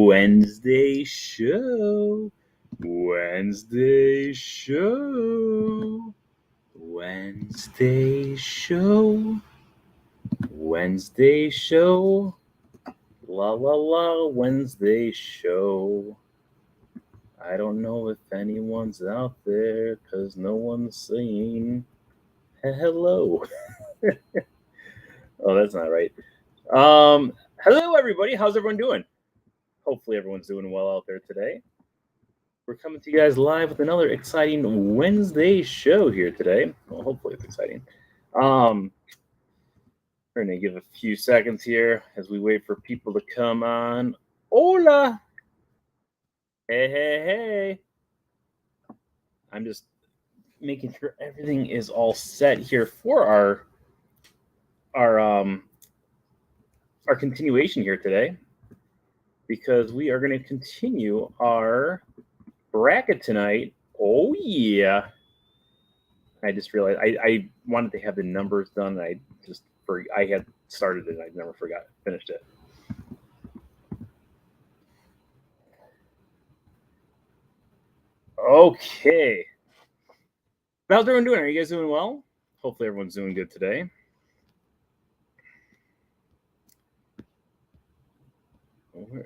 Wednesday show. Wednesday show. Wednesday show. Wednesday show. La la la, Wednesday show. I don't know if anyone's out there because no one's saying hello. Oh, that's not right. Hello, everybody. How's everyone doing? Hopefully, everyone's doing well out there today. We're coming to you guys live with another exciting Wednesday show here today. Well, hopefully, it's exciting. We're going to give a few seconds here as we wait for people to come on. Hola! Hey, hey, hey. I'm just making sure everything is all set here for our continuation here today, because we are going to continue our bracket tonight. Oh yeah! I just realized I wanted to have the numbers done. And I had started it. I never finished it. Okay. How's everyone doing? Are you guys doing well? Hopefully everyone's doing good today.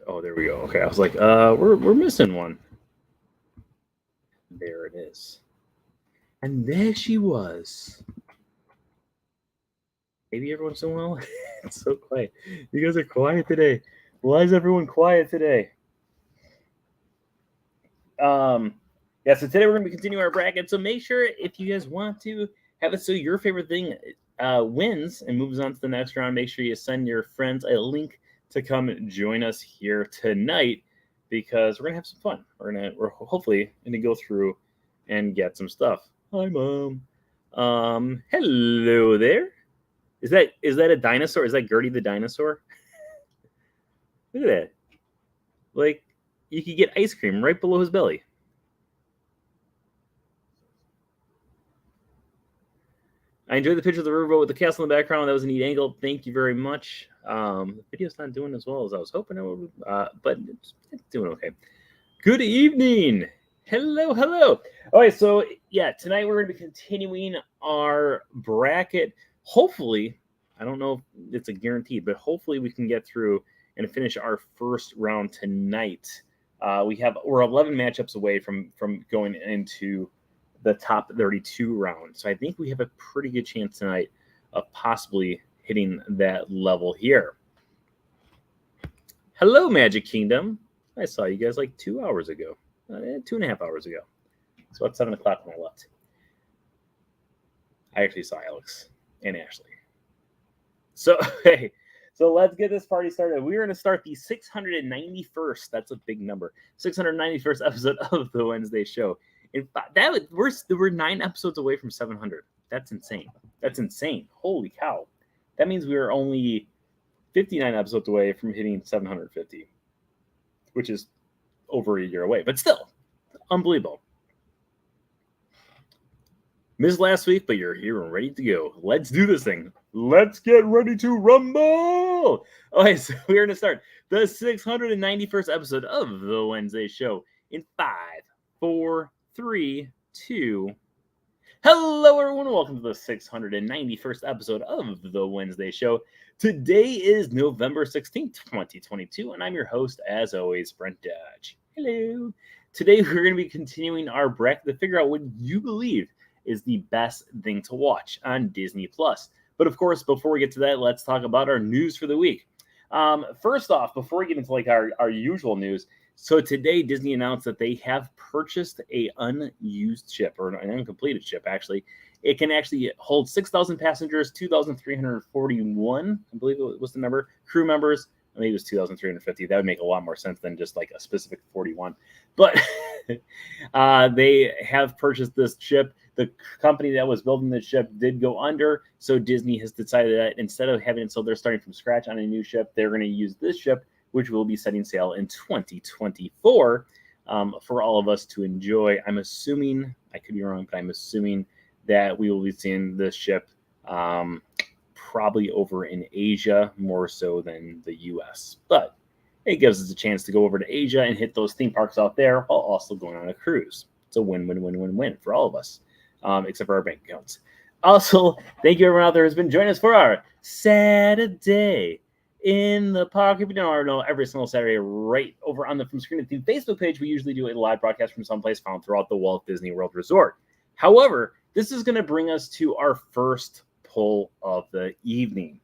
Oh, there we go. Okay, I was like, we're missing one. There it is. And there she was. Maybe everyone's doing well. It's so quiet. You guys are quiet today. Why is everyone quiet today? Yeah, so today we're going to be continuing our bracket. So make sure, if you guys want to have it so your favorite thing wins and moves on to the next round, make sure you send your friends a link to come join us here tonight, because we're going to have some fun. We're hopefully going to go through and get some stuff. Hi, Mom. Hello there. Is that a dinosaur? Is that Gertie the dinosaur? Look at that. Like, you could get ice cream right below his belly. I enjoyed the picture of the riverboat with the castle in the background. That was a neat angle. Thank you very much. The video's not doing as well as I was hoping it would, but it's doing okay. Good evening. Hello, hello. All right, so yeah, tonight we're going to be continuing our bracket. Hopefully, I don't know if it's a guarantee, but hopefully we can get through and finish our first round tonight. We're 11 matchups away from going into the top 32 round. So I think we have a pretty good chance tonight of possibly hitting that level here. Hello, Magic Kingdom. I saw you guys like 2 hours ago, 2.5 hours ago. So at 7 o'clock when I left. I actually saw Alex and Ashley. So, hey, so let's get this party started. We're going to start the 691st, that's a big number, 691st episode of the Wednesday show. In fact, we're 9 episodes away from 700. That's insane. That's insane. Holy cow. That means we are only 59 episodes away from hitting 750, which is over a year away. But still, unbelievable. Missed last week, but you're here and ready to go. Let's do this thing. Let's get ready to rumble. Okay, so we're going to start the 691st episode of the Wednesday show in 5, 4, 3, 2. Hello, everyone. Welcome to the 691st episode of the Wednesday show. Today is November 16th, 2022, and I'm your host, as always, Brent Dodge. Hello. Today, we're going to be continuing our bracket to figure out what you believe is the best thing to watch on Disney+. But of course, before we get to that, let's talk about our news for the week. First off, before we get into like our usual news, so today Disney announced that they have purchased a unused ship, or an uncompleted ship, actually. It can actually hold 6,000 passengers, 2,341, I believe it was the number, crew members. Maybe it was 2,350. That would make a lot more sense than just like a specific 41. But they have purchased this ship. The company that was building the ship did go under, so Disney has decided that instead of having it so they're starting from scratch on a new ship, they're going to use this ship, which will be setting sail in 2024 for all of us to enjoy. I'm assuming, I could be wrong, but I'm assuming that we will be seeing this ship probably over in Asia more so than the U.S. But It gives us a chance to go over to Asia and hit those theme parks out there while also going on a cruise. It's a win-win-win-win-win for all of us, except for our bank accounts. Also, thank you everyone out there who's been joining us for our Saturday in the Park. If you don't already know, every single Saturday right over on the From Screen to Theme Facebook page, we usually do a live broadcast from someplace found throughout the Walt Disney World Resort. However, this is going to bring us to our first poll of the evening.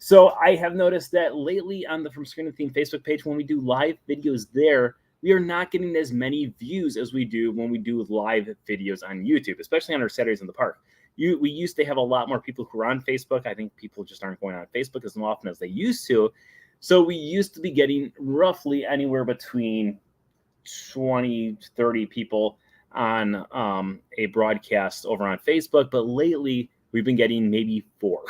So I have noticed that lately on the From Screen to Theme Facebook page, when we do live videos there, we are not getting as many views as we do when we do live videos on YouTube, especially on our Saturdays in the Park. We used to have a lot more people who were on Facebook. I think people just aren't going on Facebook as often as they used to. So we used to be getting roughly anywhere between 20, 30 people on a broadcast over on Facebook. But lately, we've been getting maybe 4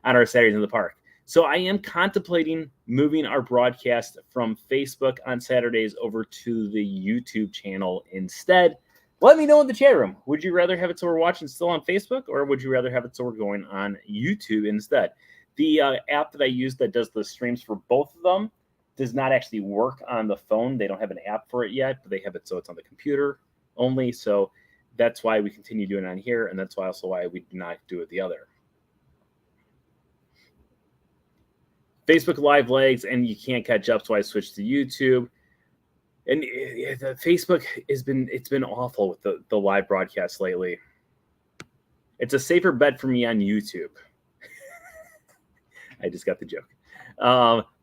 on our Saturdays in the Park. So I am contemplating moving our broadcast from Facebook on Saturdays over to the YouTube channel instead. Let me know in the chat room. Would you rather have it so we're watching still on Facebook, or would you rather have it so we're going on YouTube instead? The app that I use that does the streams for both of them does not actually work on the phone. They don't have an app for it yet, but they have it so it's on the computer only. So that's why we continue doing it on here, and that's also why we do not do it the other. Facebook Live lags, and you can't catch up, so I switched to YouTube. And the Facebook it's been awful with the live broadcasts lately. It's a safer bet for me on YouTube. I just got the joke.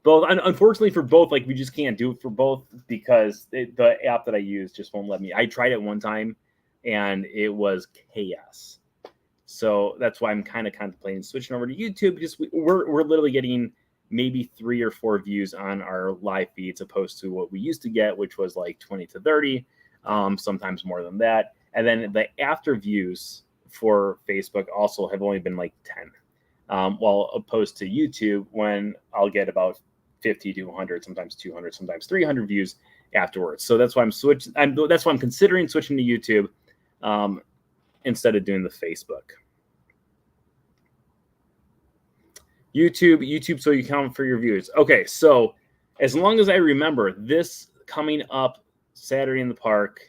Both, unfortunately for both, like we just can't do it for both because the app that I use just won't let me. I tried it one time, and it was chaos. So that's why I'm kind of contemplating switching over to YouTube because we're literally getting maybe 3 or 4 views on our live feeds opposed to what we used to get, which was like 20 to 30, sometimes more than that. And then the after views for Facebook also have only been like 10, while opposed to YouTube when I'll get about 50 to 100, sometimes 200, sometimes 300 views afterwards. So that's why that's why I'm considering switching to YouTube instead of doing the Facebook. YouTube, so you count for your views. Okay, so as long as I remember, this coming up Saturday in the Park,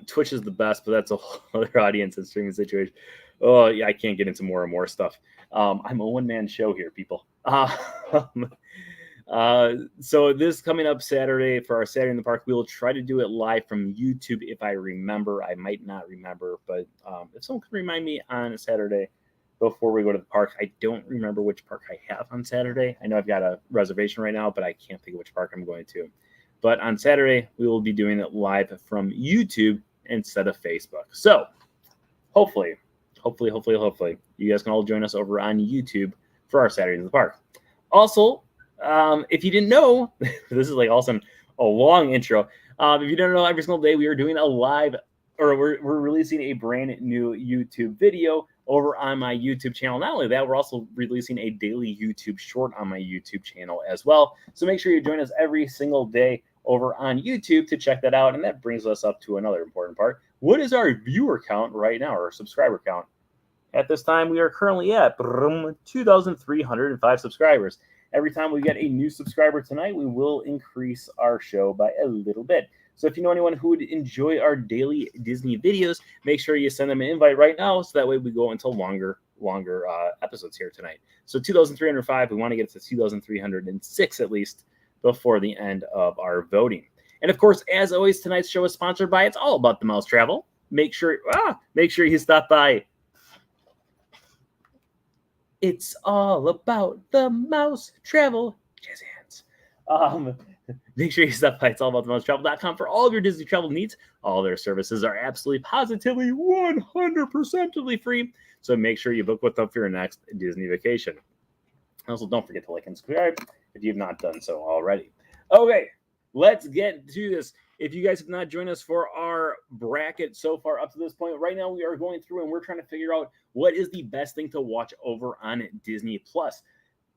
Twitch is the best, but that's a whole other audience and streaming situation. Oh, yeah, I can't get into more and more stuff. I'm a one-man show here, people. So this coming up Saturday for our Saturday in the Park, we will try to do it live from YouTube if I remember. I might not remember, but if someone can remind me on Saturday before we go to the park. I don't remember which park I have on Saturday. I know I've got a reservation right now, but I can't think of which park I'm going to. But on Saturday, we will be doing it live from YouTube instead of Facebook. So hopefully, you guys can all join us over on YouTube for our Saturday in the Park. Also, if you didn't know, this is like also a long intro. If you don't know, every single day we are doing a live, or we're releasing a brand new YouTube video over on my YouTube channel. Not only that, we're also releasing a daily YouTube short on my YouTube channel as well. So make sure you join us every single day over on YouTube to check that out. And that brings us up to another important part. What is our viewer count right now, or subscriber count? At this time, we are currently at 2,305 subscribers. Every time we get a new subscriber tonight, we will increase our show by a little bit. So if you know anyone who would enjoy our daily Disney videos, make sure you send them an invite right now, so that way we go until longer episodes here tonight. So 2,305, we want to get to 2,306 at least before the end of our voting. And of course, as always, tonight's show is sponsored by It's All About the Mouse Travel. Make sure you stop by. It's all about the mouse travel. Jazz hands. Make sure you stop by itsallaboutthemousetravel.com for all of your Disney travel needs. All their services are absolutely, positively, 100% free. So make sure you book with them for your next Disney vacation. Also, don't forget to like and subscribe if you've not done so already. Okay, let's get to this. If you guys have not joined us for our bracket so far up to this point, right now we are going through and we're trying to figure out what is the best thing to watch over on Disney Plus.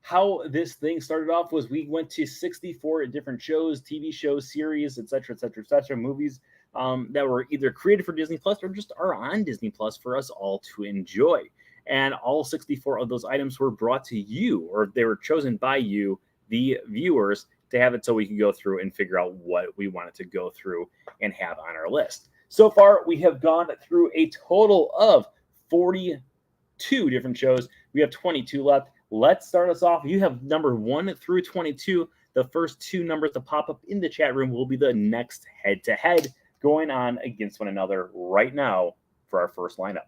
How this thing started off was we went to 64 different shows, TV shows, series, etc., movies that were either created for Disney Plus or just are on Disney Plus for us all to enjoy. And all 64 of those items were brought to you, or they were chosen by you the viewers to have it so we can go through and figure out what we wanted to go through and have on our list. So far, we have gone through a total of 42 different shows. We have 22 left. Let's start us off. You have number 1 through 22. The first 2 numbers to pop up in the chat room will be the next head-to-head going on against one another right now for our first lineup.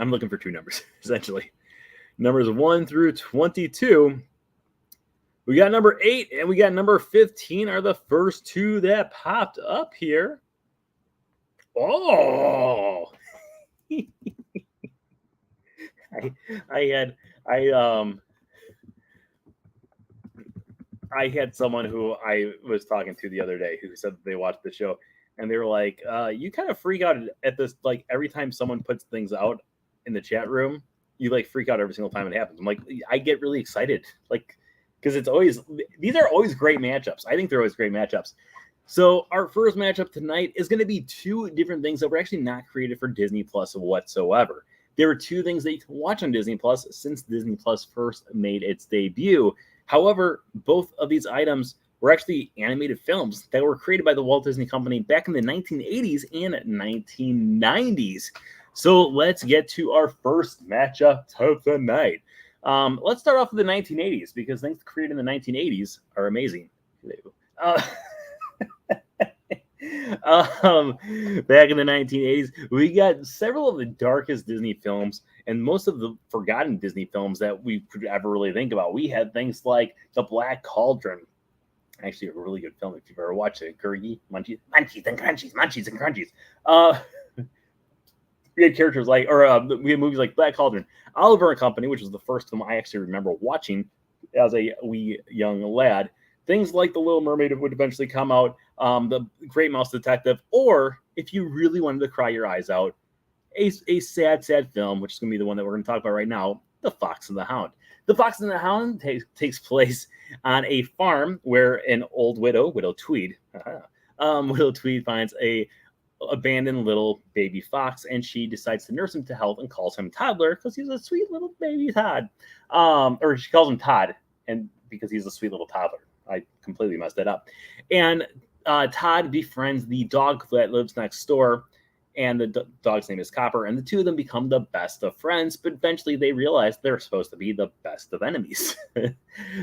I'm looking for 2 numbers, essentially. Numbers 1 through 22. We got number 8 and we got number 15 are the first 2 that popped up here. Oh, I had someone who I was talking to the other day who said that they watched the show and they were like, you kind of freak out at this, like every time someone puts things out in the chat room, you like freak out every single time it happens. I'm like, I get really excited, like, because these are always great matchups. I think they're always great matchups. So our first matchup tonight is going to be 2 different things that were actually not created for Disney Plus whatsoever. There were 2 things that you can watch on Disney Plus since Disney Plus first made its debut. However, both of these items were actually animated films that were created by the Walt Disney Company back in the 1980s and 1990s. So let's get to our first matchup of the night. Let's start off with the 1980s because things created in the 1980s are amazing. Back in the 1980s, we got several of the darkest Disney films and most of the forgotten Disney films that we could ever really think about. We had things like The Black Cauldron, actually a really good film if you've ever watched it. Gurgi, Munchies and Crunchies. We had characters like, we had movies like Black Cauldron, Oliver and Company, which was the first film I actually remember watching as a wee young lad. Things like The Little Mermaid would eventually come out, The Great Mouse Detective, or if you really wanted to cry your eyes out, a sad film, which is going to be the one that we're going to talk about right now, The Fox and the Hound. The Fox and the Hound takes place on a farm where an old widow Tweed finds a abandoned little baby fox, and she decides to nurse him to health and calls him Toddler because he's a sweet little baby Todd. Or she calls him Todd, and because he's a sweet little toddler. I completely messed that up. And Todd befriends the dog that lives next door, and the dog's name is Copper, and the 2 of them become the best of friends, but eventually they realize they're supposed to be the best of enemies.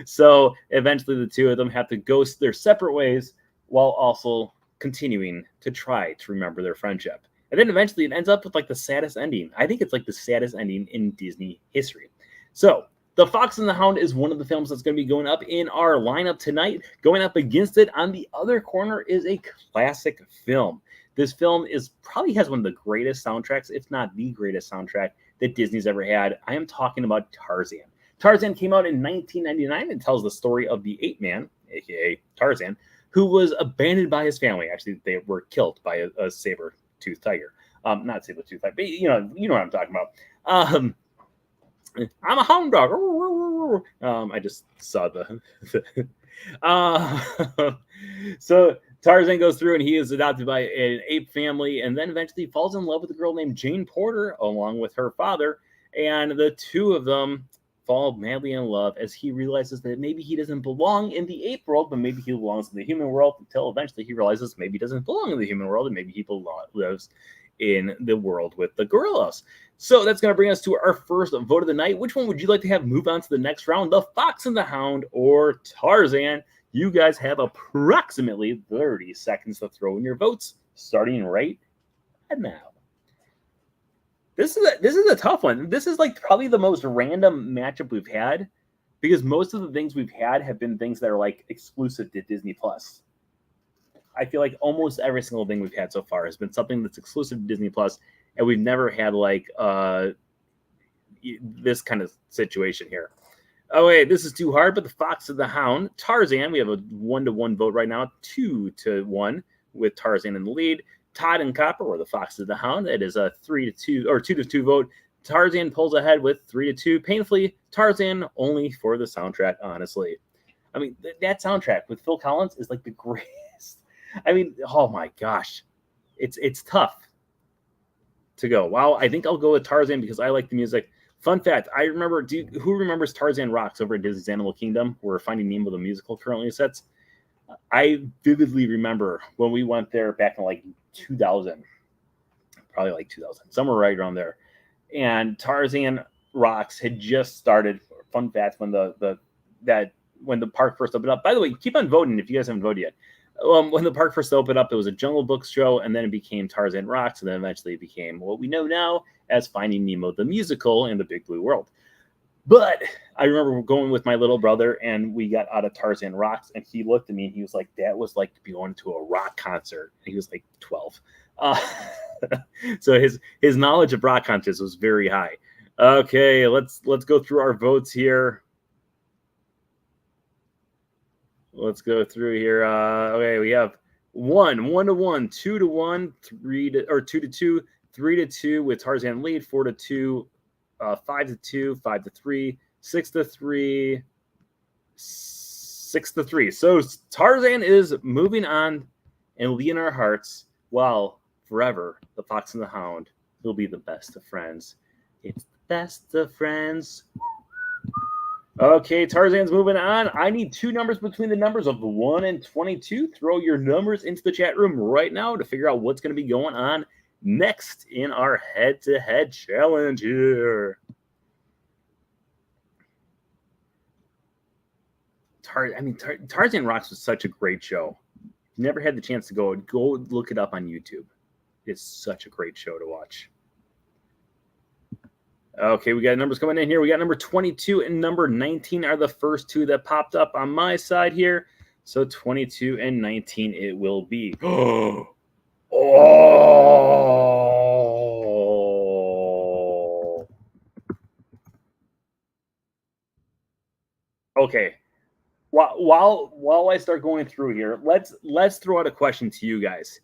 So eventually the 2 of them have to go their separate ways while also continuing to try to remember their friendship. And then eventually it ends up with like the saddest ending. I think it's like the saddest ending in Disney history. So The Fox and the Hound is one of the films that's going to be going up in our lineup tonight. Going up against it on the other corner is a classic film. This film probably has one of the greatest soundtracks, if not the greatest soundtrack that Disney's ever had. I am talking about Tarzan. Tarzan came out in 1999 and tells the story of the ape man, aka Tarzan, who was abandoned by his family. Actually, they were killed by a saber-toothed tiger. Not saber-toothed tiger, but you know what I'm talking about. I'm a hound dog. I just saw so Tarzan goes through and he is adopted by an ape family and then eventually falls in love with a girl named Jane Porter along with her father. And the 2 of them fall madly in love as he realizes that maybe he doesn't belong in the ape world, but maybe he belongs in the human world, until eventually he realizes maybe he doesn't belong in the human world and maybe he lives in the world with the gorillas. So that's going to bring us to our first vote of the night. Which one would you like to have move on to the next round? The Fox and the Hound or Tarzan? You guys have approximately 30 seconds to throw in your votes, starting right now. This is a tough one. This is like probably the most random matchup we've had because most of the things we've had have been things that are like exclusive to Disney Plus. I feel like almost every single thing we've had so far has been something that's exclusive to Disney Plus, and we've never had like this kind of situation here. Oh wait, this is too hard. But The Fox and the Hound, Tarzan. We have a 1-1 vote right now, 2-1 with Tarzan in the lead. Todd and Copper were The Fox and the Hound. That is a 3-2 or 2-2 vote. Tarzan pulls ahead with 3-2. Painfully, Tarzan only for the soundtrack. Honestly, I mean that soundtrack with Phil Collins is like the greatest. I mean, oh my gosh, it's tough to go. Wow, I think I'll go with Tarzan because I like the music. Fun fact, I remember, who remembers Tarzan Rocks over at Disney's Animal Kingdom, where Finding Nemo the musical currently sets? I vividly remember when we went there back in like 2000, probably like 2000, somewhere right around there. And Tarzan Rocks had just started. Fun fact, when when the park first opened up. By the way, keep on voting if you guys haven't voted yet. When the park first opened up, it was a Jungle Book show, and then it became Tarzan Rocks, and then eventually it became what we know now as Finding Nemo the musical in the Big Blue World. But I remember going with my little brother, and we got out of Tarzan Rocks, and he looked at me and he was like, "That was like going to a rock concert." And he was like 12. So his knowledge of rock concerts was very high. Okay, let's go through our votes here. Let's go through here. Okay, we have 1-1, 2-1, 2-2, 3-2 with Tarzan lead, 4-2, 5-2, 5-3, 6-3, 6-3. So Tarzan is moving on and leading our hearts, while forever the Fox and the Hound will be the best of friends. It's the best of friends. Okay, Tarzan's moving on. I need two numbers between the numbers of 1 and 22. Throw your numbers into the chat room right now to figure out what's going to be going on next in our head-to-head challenge here. Tarzan Rocks was such a great show. Never had the chance to go look it up on YouTube. It's such a great show to watch. Okay, we got numbers coming in here. We got number 22 and number 19 are the first two that popped up on my side here. So 22 and 19 it will be. Oh. Okay. While I start going through here, let's throw out a question to you guys.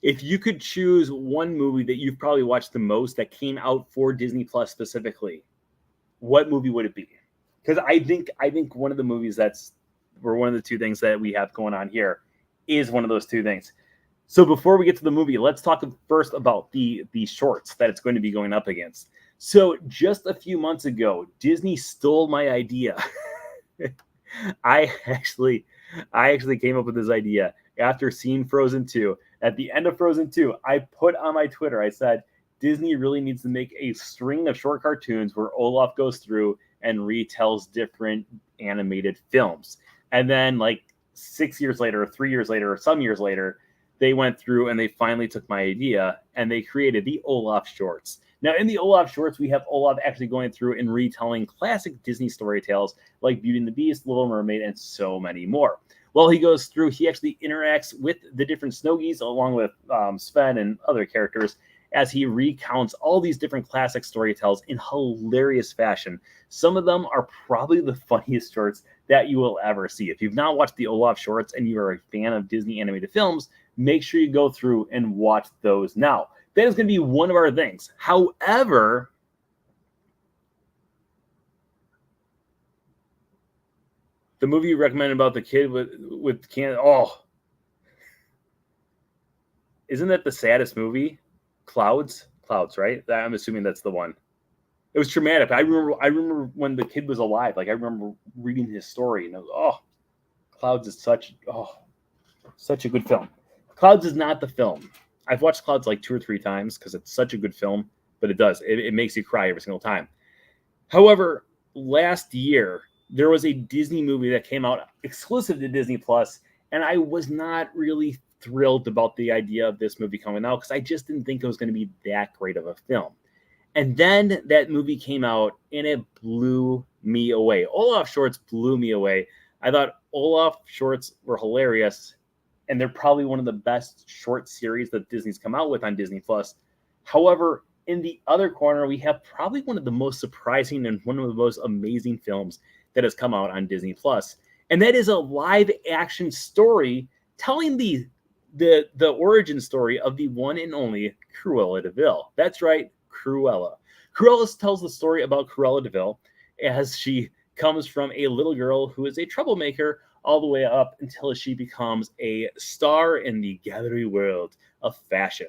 If you could choose one movie that you've probably watched the most that came out for Disney Plus specifically, what movie would it be? Because I think one of the movies one of the two things that we have going on here is one of those two things. So before we get to the movie, let's talk first about the shorts that it's going to be going up against. So just a few months ago, Disney stole my idea. I actually came up with this idea after seeing Frozen 2. At the end of Frozen 2, I put on my Twitter, I said, Disney really needs to make a string of short cartoons where Olaf goes through and retells different animated films. And then like 6 years later, or 3 years later, or some years later, they went through and they finally took my idea and they created the Olaf shorts. Now, in the Olaf shorts, we have Olaf actually going through and retelling classic Disney story tales like Beauty and the Beast, Little Mermaid, and so many more. While he goes through, he actually interacts with the different Snowgies along with Sven and other characters as he recounts all these different classic story tales in hilarious fashion. Some of them are probably the funniest shorts that you will ever see. If you've not watched the Olaf shorts and you are a fan of Disney animated films, make sure you go through and watch those now. That is going to be one of our things. However, the movie you recommended about the kid with Canada, isn't that the saddest movie? Clouds, right? I'm assuming that's the one. It was traumatic. I remember when the kid was alive. Like I remember reading his story, and I was, Clouds is such a good film. Clouds is not the film. I've watched Clouds like 2 or 3 times because it's such a good film, but it makes you cry every single time. However, last year there was a Disney movie that came out exclusive to Disney Plus, and I was not really thrilled about the idea of this movie coming out because I just didn't think it was going to be that great of a film. And then that movie came out and it blew me away. Olaf shorts blew me away. I thought Olaf shorts were hilarious, and they're probably one of the best short series that Disney's come out with on Disney Plus. However, in the other corner, we have probably one of the most surprising and one of the most amazing films that has come out on Disney Plus, and that is a live action story telling the origin story of the one and only Cruella de Vil. That's right, Cruella. Cruella tells the story about Cruella de Vil as she comes from a little girl who is a troublemaker all the way up until she becomes a star in the gallery world of fashion.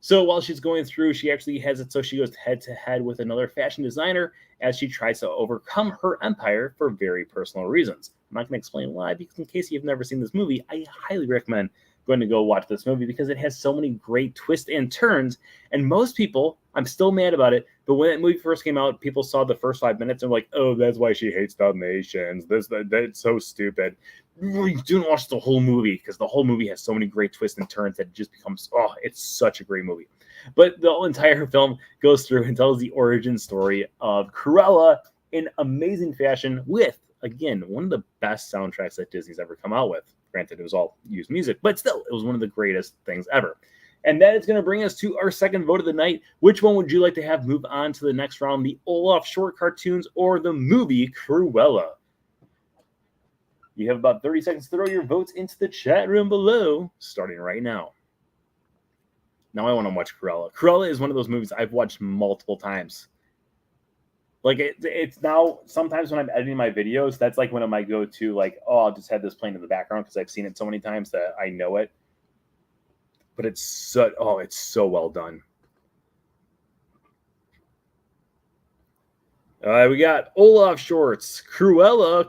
So while she's going through, she actually has it so she goes head to head with another fashion designer as she tries to overcome her empire for very personal reasons. I'm not going to explain why, because in case you've never seen this movie, I highly recommend going to go watch this movie because it has so many great twists and turns. And most people, I'm still mad about it, but when that movie first came out, people saw the first 5 minutes and were like, "Oh, that's why she hates Dalmatians. That's so stupid." You don't watch the whole movie because the whole movie has so many great twists and turns that it just becomes, oh, it's such a great movie. But the entire film goes through and tells the origin story of Cruella in amazing fashion with, again, one of the best soundtracks that Disney's ever come out with. Granted, it was all used music, but still, it was one of the greatest things ever. And that is going to bring us to our second vote of the night. Which one would you like to have move on to the next round, the Olaf short cartoons or the movie Cruella? You have about 30 seconds to throw your votes into the chat room below, starting right now. Now I want to watch Cruella. Cruella is one of those movies I've watched multiple times. Like it's now, sometimes when I'm editing my videos, that's like when I might go to like, oh, I'll just have this playing in the background because I've seen it so many times that I know it. But it's so well done. We got Olaf shorts, Cruella,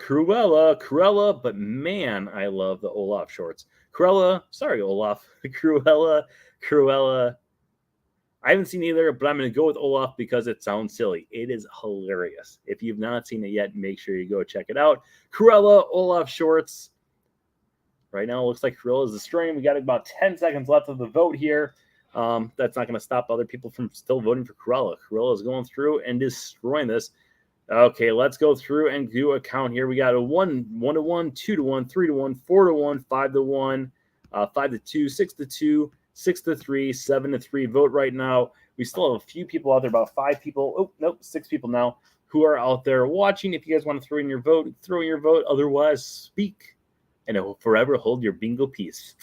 but man, I love the Olaf shorts. Sorry, Olaf. Cruella. I haven't seen either, but I'm going to go with Olaf because it sounds silly. It is hilarious. If you've not seen it yet, make sure you go check it out. Cruella, Olaf shorts. Right now, it looks like Cruella is destroying. We got about 10 seconds left of the vote here. That's not going to stop other people from still voting for Cruella. Cruella is going through and destroying this. Okay, let's go through and do a count here. We got a 1 to 1, 2 to 1, 3 to 1, 4 to 1, 5 to 1, 5 to 2, 6 to 2, 6 to 3, 7 to 3 vote right now. We still have a few people out there, about 5 people. Oh, nope, 6 people now who are out there watching. If you guys want to throw in your vote, throw in your vote. Otherwise, speak, and it will forever hold your bingo piece.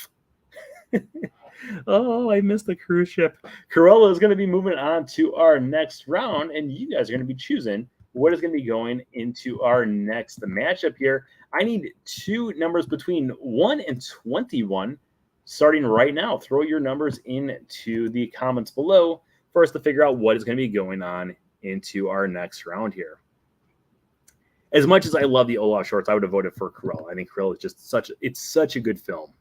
Oh, I missed the cruise ship. Cruella is going to be moving on to our next round, and you guys are going to be choosing what is going to be going into our next matchup here. I need 2 numbers between 1 and 21 starting right now. Throw your numbers into the comments below for us to figure out what is going to be going on into our next round here. As much as I love the Olaf shorts, I would have voted for Cruella. I think Cruella is just such a good film.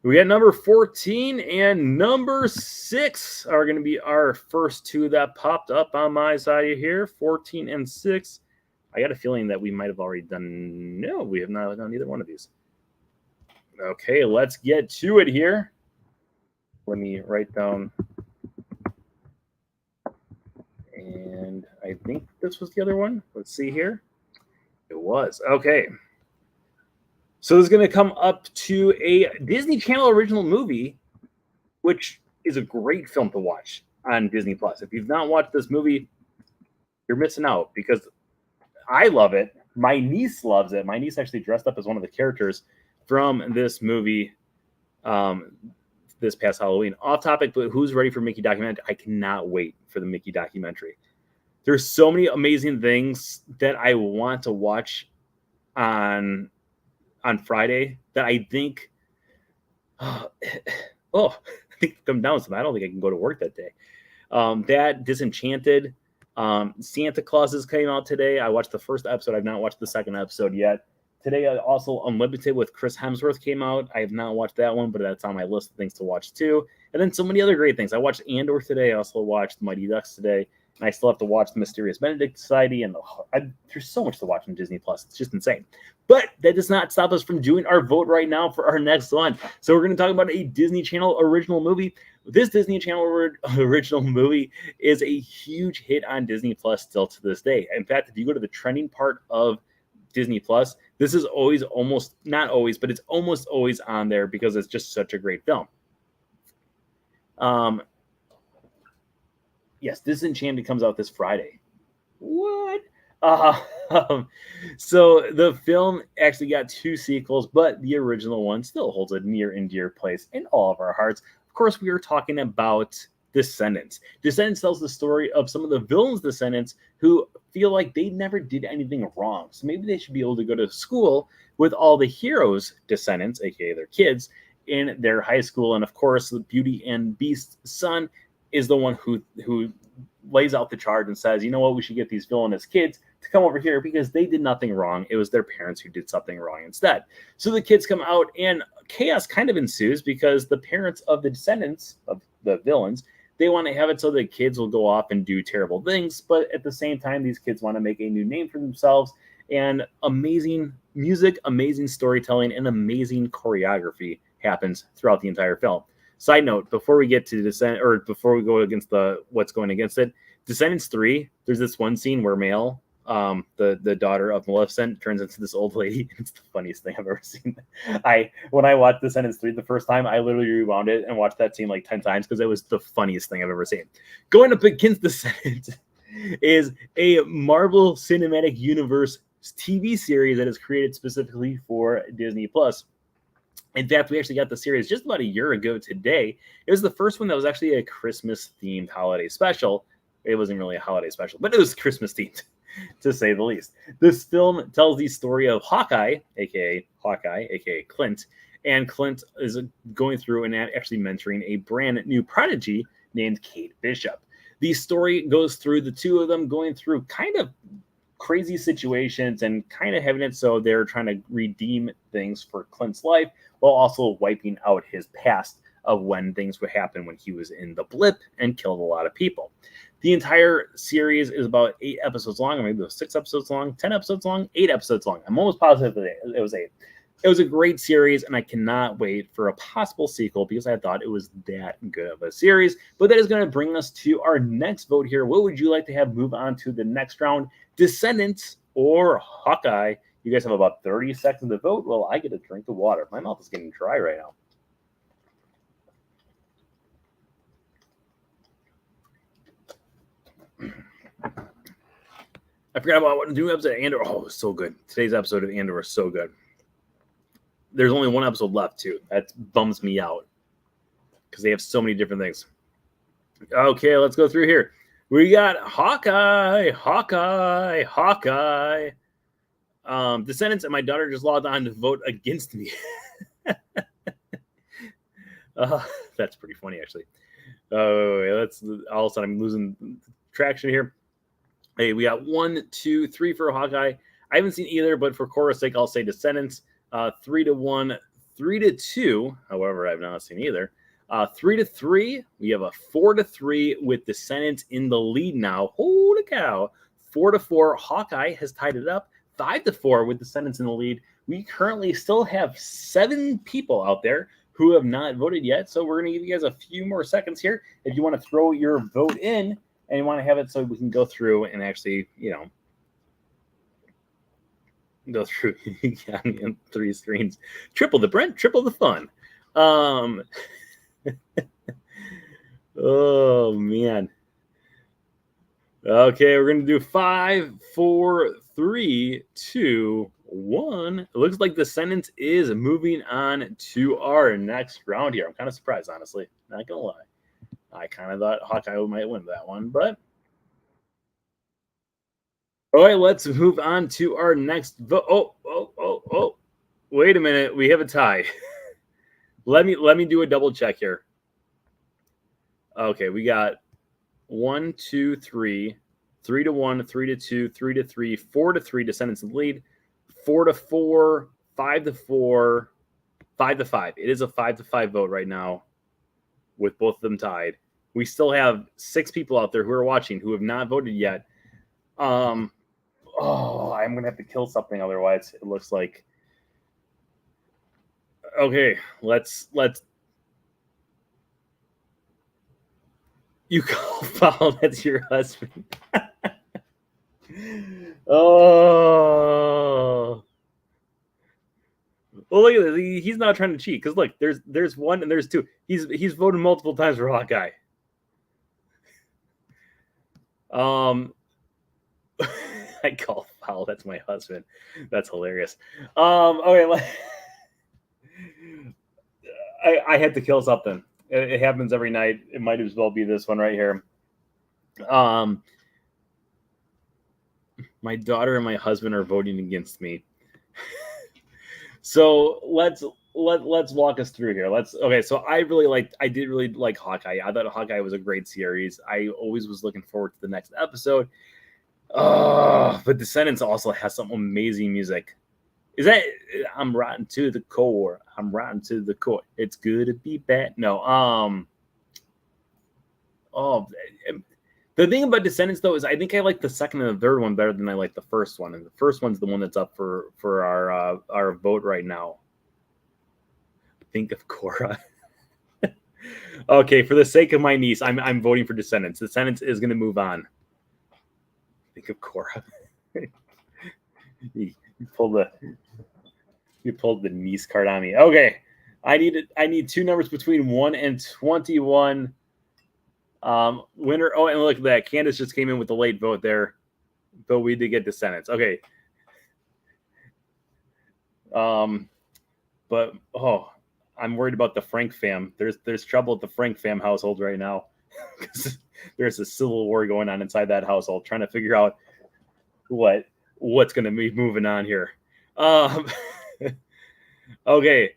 We got number 14 and number 6 are going to be our first 2 that popped up on my side here. 14 and 6. I got a feeling that we might have already done. No, we have not done either one of these. Okay, let's get to it here. Let me write down. And I think this was the other one. Let's see here. It was. Okay. So this is going to come up to a Disney Channel original movie, which is a great film to watch on Disney Plus. If you've not watched this movie, you're missing out because I love it. My niece loves it. My niece actually dressed up as one of the characters from this movie this past Halloween. Off topic, but who's ready for Mickey documentary? I cannot wait for the Mickey documentary. There's so many amazing things that I want to watch on Friday that I think, I think come down. So I don't think I can go to work that day. That Disenchanted, Santa Claus is coming out today. I watched the first episode. I've not watched the second episode yet. Today, also Unlimited with Chris Hemsworth came out. I have not watched that one, but that's on my list of things to watch too. And then so many other great things. I watched Andor today. I also watched Mighty Ducks today. And I still have to watch The Mysterious Benedict Society. And there's so much to watch on Disney Plus. It's just insane. But that does not stop us from doing our vote right now for our next one. So we're going to talk about a Disney Channel original movie. This Disney Channel original movie is a huge hit on Disney Plus still to this day. In fact, if you go to the trending part of Disney Plus, this is almost not always, but it's almost always on there because it's just such a great film. Yes, Disenchanted comes out this Friday. What? So the film actually got 2 sequels, but the original one still holds a near and dear place in all of our hearts. Of course, we are talking about Descendants. Descendants tells the story of some of the villains' descendants who feel like they never did anything wrong. So maybe they should be able to go to school with all the heroes' descendants, aka their kids, in their high school. And of course, the Beauty and Beast's son is the one who lays out the charge and says, you know what, we should get these villainous kids to come over here because they did nothing wrong. It was their parents who did something wrong instead. So the kids come out and chaos kind of ensues because the parents of the descendants of the villains, they want to have it so the kids will go off and do terrible things. But at the same time, these kids want to make a new name for themselves. And amazing music, amazing storytelling, and amazing choreography happens throughout the entire film. Side note, before we get to before we go against what's going against it, Descendants 3, there's this one scene where Male, the daughter of Maleficent, turns into this old lady. It's the funniest thing I've ever seen. When I watched Descendants 3 the first time, I literally rewound it and watched that scene like 10 times because it was the funniest thing I've ever seen. Going up against Descendants is a Marvel Cinematic Universe TV series that is created specifically for Disney Plus. In fact, we actually got the series just about a year ago today. It was the first one that was actually a Christmas-themed holiday special. It wasn't really a holiday special, but it was Christmas-themed, to say the least. This film tells the story of Hawkeye, aka Clint, and Clint is going through and actually mentoring a brand new prodigy named Kate Bishop. The story goes through the two of them going through kind of crazy situations and kind of having it so they're trying to redeem things for Clint's life while also wiping out his past of when things would happen when he was in the blip and killed a lot of people. The entire series is about 8 episodes long, or maybe it was 6 episodes long, 10 episodes long, 8 episodes long. I'm almost positive that it was 8. It was a great series, and I cannot wait for a possible sequel because I thought it was that good of a series. But that is going to bring us to our next vote here. What would you like to have move on to the next round? Descendants or Hawkeye? You guys have about 30 seconds to vote. Well, I get a drink of water. My mouth is getting dry right now. I forgot about what new episode of Andor. Oh, it was so good. Today's episode of Andor is so good. There's only one episode left, too. That bums me out because they have so many different things. Okay, let's go through here. We got Hawkeye. Descendants, and my daughter just logged on to vote against me. That's pretty funny, actually. That's all of a sudden I'm losing traction here. Hey, we got 1, 2, 3 for Hawkeye. I haven't seen either, but for chorus sake, I'll say Descendants. 3-1, 3-2. However, I've not seen either. 3-3. We have a 4-3 with Descendants in the lead now. Holy cow! 4-4. Hawkeye has tied it up. 5-4 with Descendants in the lead. We currently still have 7 people out there who have not voted yet. So we're going to give you guys a few more seconds here. If you want to throw your vote in and you want to have it so we can go through and actually, go through on 3 screens. Triple the Brent, triple the fun. Oh, man. Okay, we're going to do 5, 4, 3, 2, 1. It looks like Descendants is moving on to our next round here. I'm kind of surprised, honestly. Not going to lie. I kind of thought Hawkeye might win that one, but... All right, let's move on to our next vote. Oh. Wait a minute. We have a tie. Let me do a double check here. Okay, we got 1, 2, 3, 3-1, 3-2, 3-3, 4-3 Descendants in the lead, 4-4, 5-4, 5-5. It is a 5-5 vote right now with both of them tied. We still have 6 people out there who are watching who have not voted yet. I'm gonna have to kill something otherwise. It looks like. Okay, let's. You call foul. That's your husband. Oh. Well, look at this. He's not trying to cheat because look, there's 1 and there's 2. He's voted multiple times for Hawkeye. I call foul. That's my husband. That's hilarious. Okay. I had to kill something. It happens every night. It might as well be this one right here. My daughter and my husband are voting against me. So let's walk us through here. So I did really like Hawkeye. I thought Hawkeye was a great series. I always was looking forward to the next episode. But Descendants also has some amazing music. Is that I'm rotten to the core. I'm rotten to the core. It's good to be bad. No, oh, the thing about Descendants though is I think I like the second and the third one better than I like the first one, and the first one's the one that's up for our vote right now. Think of Korra. Okay, for the sake of my niece, I'm voting for Descendants. Descendants is going to move on. Think of Korra. you pulled the niece card on me. Okay, I need two numbers between 1 and 21. Winner. Oh, and look at that. Candace just came in with the late vote there, but we did get Descendants. Okay. But I'm worried about the Frank fam. There's trouble at the Frank fam household right now. There's a civil war going on inside that household, trying to figure out what's going to be moving on here. Okay,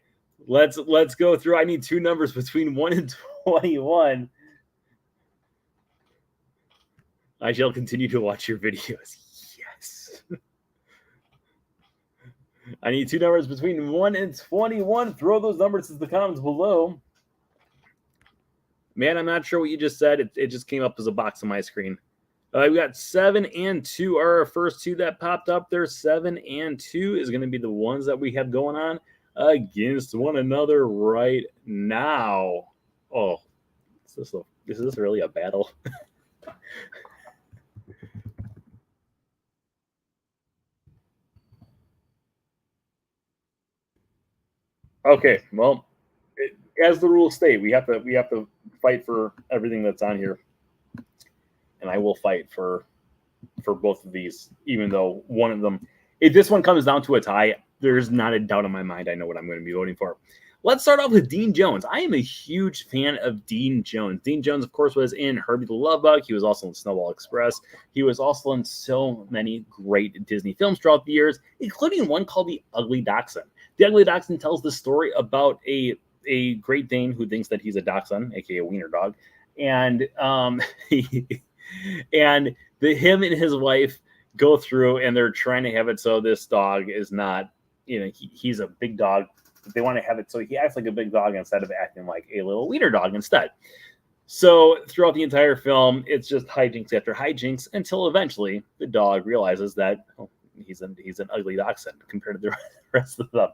let's go through. I need two numbers between 1 and 21. I shall continue to watch your videos. Yes. I need two numbers between 1 and 21. Throw those numbers in the comments below. Man, I'm not sure what you just said. It just came up as a box on my screen. We got 7 and 2 are our first two that popped up there. 7 and 2 is going to be the ones that we have going on against one another right now. Oh, is this really a battle? Okay, well, as the rules state, we have to fight for everything that's on here, and I will fight for both of these, even though one of them, if this one comes down to a tie, there's not a doubt in my mind. I know what I'm going to be voting for. Let's start off with Dean Jones. I am a huge fan of Dean Jones. Dean Jones, of course, was in Herbie the Love Bug. He was also in Snowball Express. He was also in so many great Disney films throughout the years, including one called The Ugly Dachshund. The Ugly Dachshund tells the story about a Great Dane who thinks that he's a dachshund, aka a wiener dog, and and him and his wife go through and they're trying to have it so this dog is not, he's a big dog. They want to have it so he acts like a big dog instead of acting like a little wiener dog instead. So throughout the entire film, it's just hijinks after hijinks until eventually the dog realizes that he's an ugly dachshund compared to the rest of them.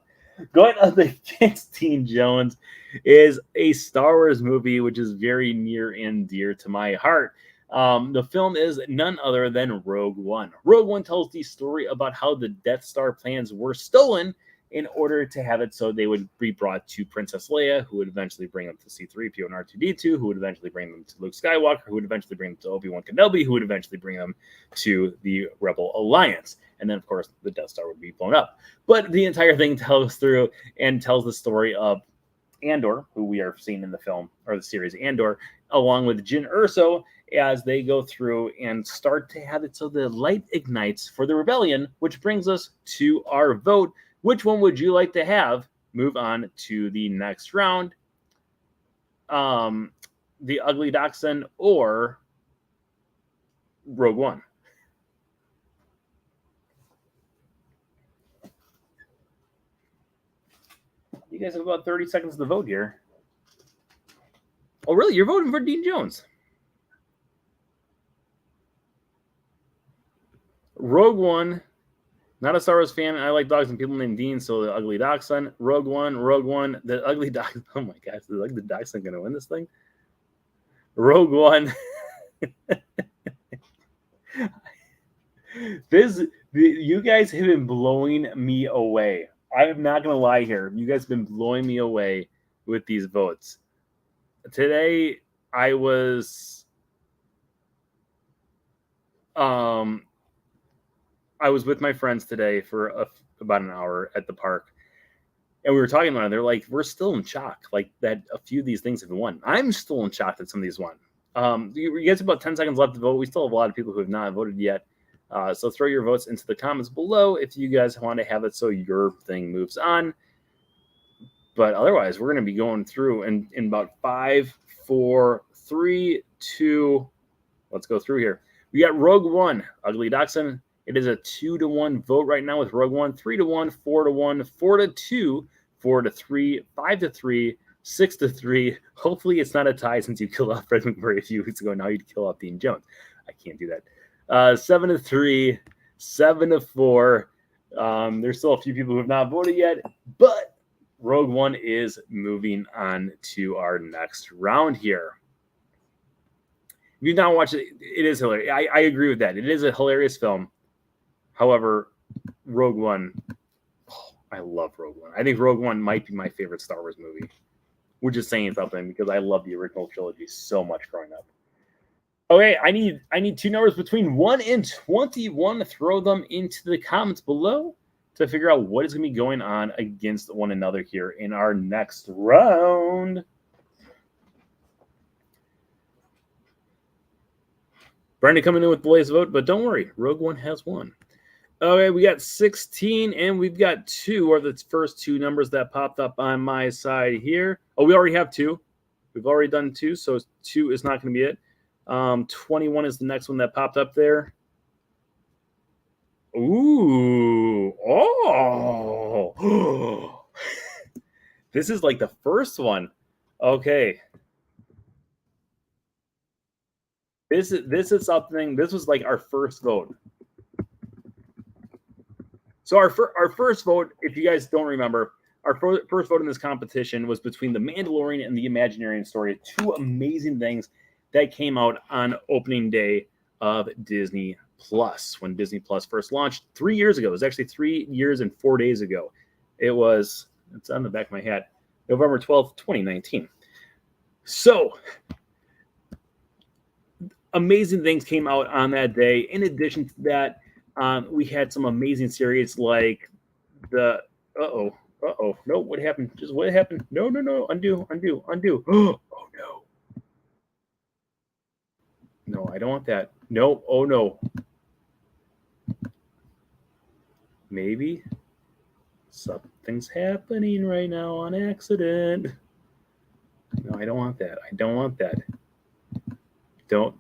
Going up against Dean Jones is a Star Wars movie, which is very near and dear to my heart. The film is none other than Rogue One. Rogue One tells the story about how the Death Star plans were stolen in order to have it so they would be brought to Princess Leia, who would eventually bring them to C-3PO and R2-D2, who would eventually bring them to Luke Skywalker, who would eventually bring them to Obi-Wan Kenobi, who would eventually bring them to the Rebel Alliance. And then, of course, the Death Star would be blown up. But the entire thing tells the story of Andor, who we are seeing in the film, or the series Andor, along with Jyn Erso, as they go through and start to have it so the light ignites for the rebellion, which brings us to our vote. Which one would you like to have move on to the next round? The Ugly Dachshund or Rogue One? You guys have about 30 seconds to vote here. Oh, really? You're voting for Dean Jones? Rogue One. Not a Star Wars fan. I like dogs and people named Dean, so the Ugly Dachshund. Rogue One. The Ugly Dachshund. Oh my gosh, the Ugly Dachshund going to win this thing? Rogue One. You guys have been blowing me away. I'm not going to lie here. You guys have been blowing me away with these votes. Today, I was with my friends today for about an hour at the park, and we were talking about it. They're like, we're still in shock, like that a few of these things have won. I'm still in shock that some of these won. You guys have about 10 seconds left to vote. We still have a lot of people who have not voted yet. So throw your votes into the comments below if you guys want to have it so your thing moves on. But otherwise, we're going to be going through in about 5, 4, 3, 2. Let's go through here. We got Rogue One, Ugly Dachshund. It is a 2-1 vote right now with Rogue One. 3-1, 4-1, 4-2, 4-3, 5-3, 6-3. Hopefully, it's not a tie since you killed off Fred McMurray a few weeks ago. Now you'd kill off Dean Jones. I can't do that. 7-3, 7-4. There's still a few people who have not voted yet, but Rogue One is moving on to our next round here. If you've not watched it, it is hilarious. I agree with that. It is a hilarious film. However, Rogue One, I love Rogue One. I think Rogue One might be my favorite Star Wars movie, which is saying something because I love the original trilogy so much growing up. Okay, I need two numbers between 1 and 21. Throw them into the comments below to figure out what is going to be going on against one another here in our next round. Brandon coming in with the latest vote, but don't worry, Rogue One has won. Okay, we got 16, and we've got 2, or the first 2 numbers that popped up on my side here. Oh, we already have 2. We've already done 2, so 2 is not going to be it. 21 is the next one that popped up there. Ooh, oh. This is like the first one. Okay. This is something. This was like our first vote. So our first vote, if you guys don't remember, our first vote in this competition was between The Mandalorian and The Imaginarium Story, 2 amazing things that came out on opening day of Disney Plus, when Disney Plus first launched 3 years ago. It was actually 3 years and 4 days ago. It's on the back of my hat, November 12th, 2019. So amazing things came out on that day. In addition to that, we had some amazing series like the no, what happened? Just what happened? No, undo. Oh no. No, I don't want that. No, oh no. Maybe something's happening right now on accident. No, I don't want that. I don't want that.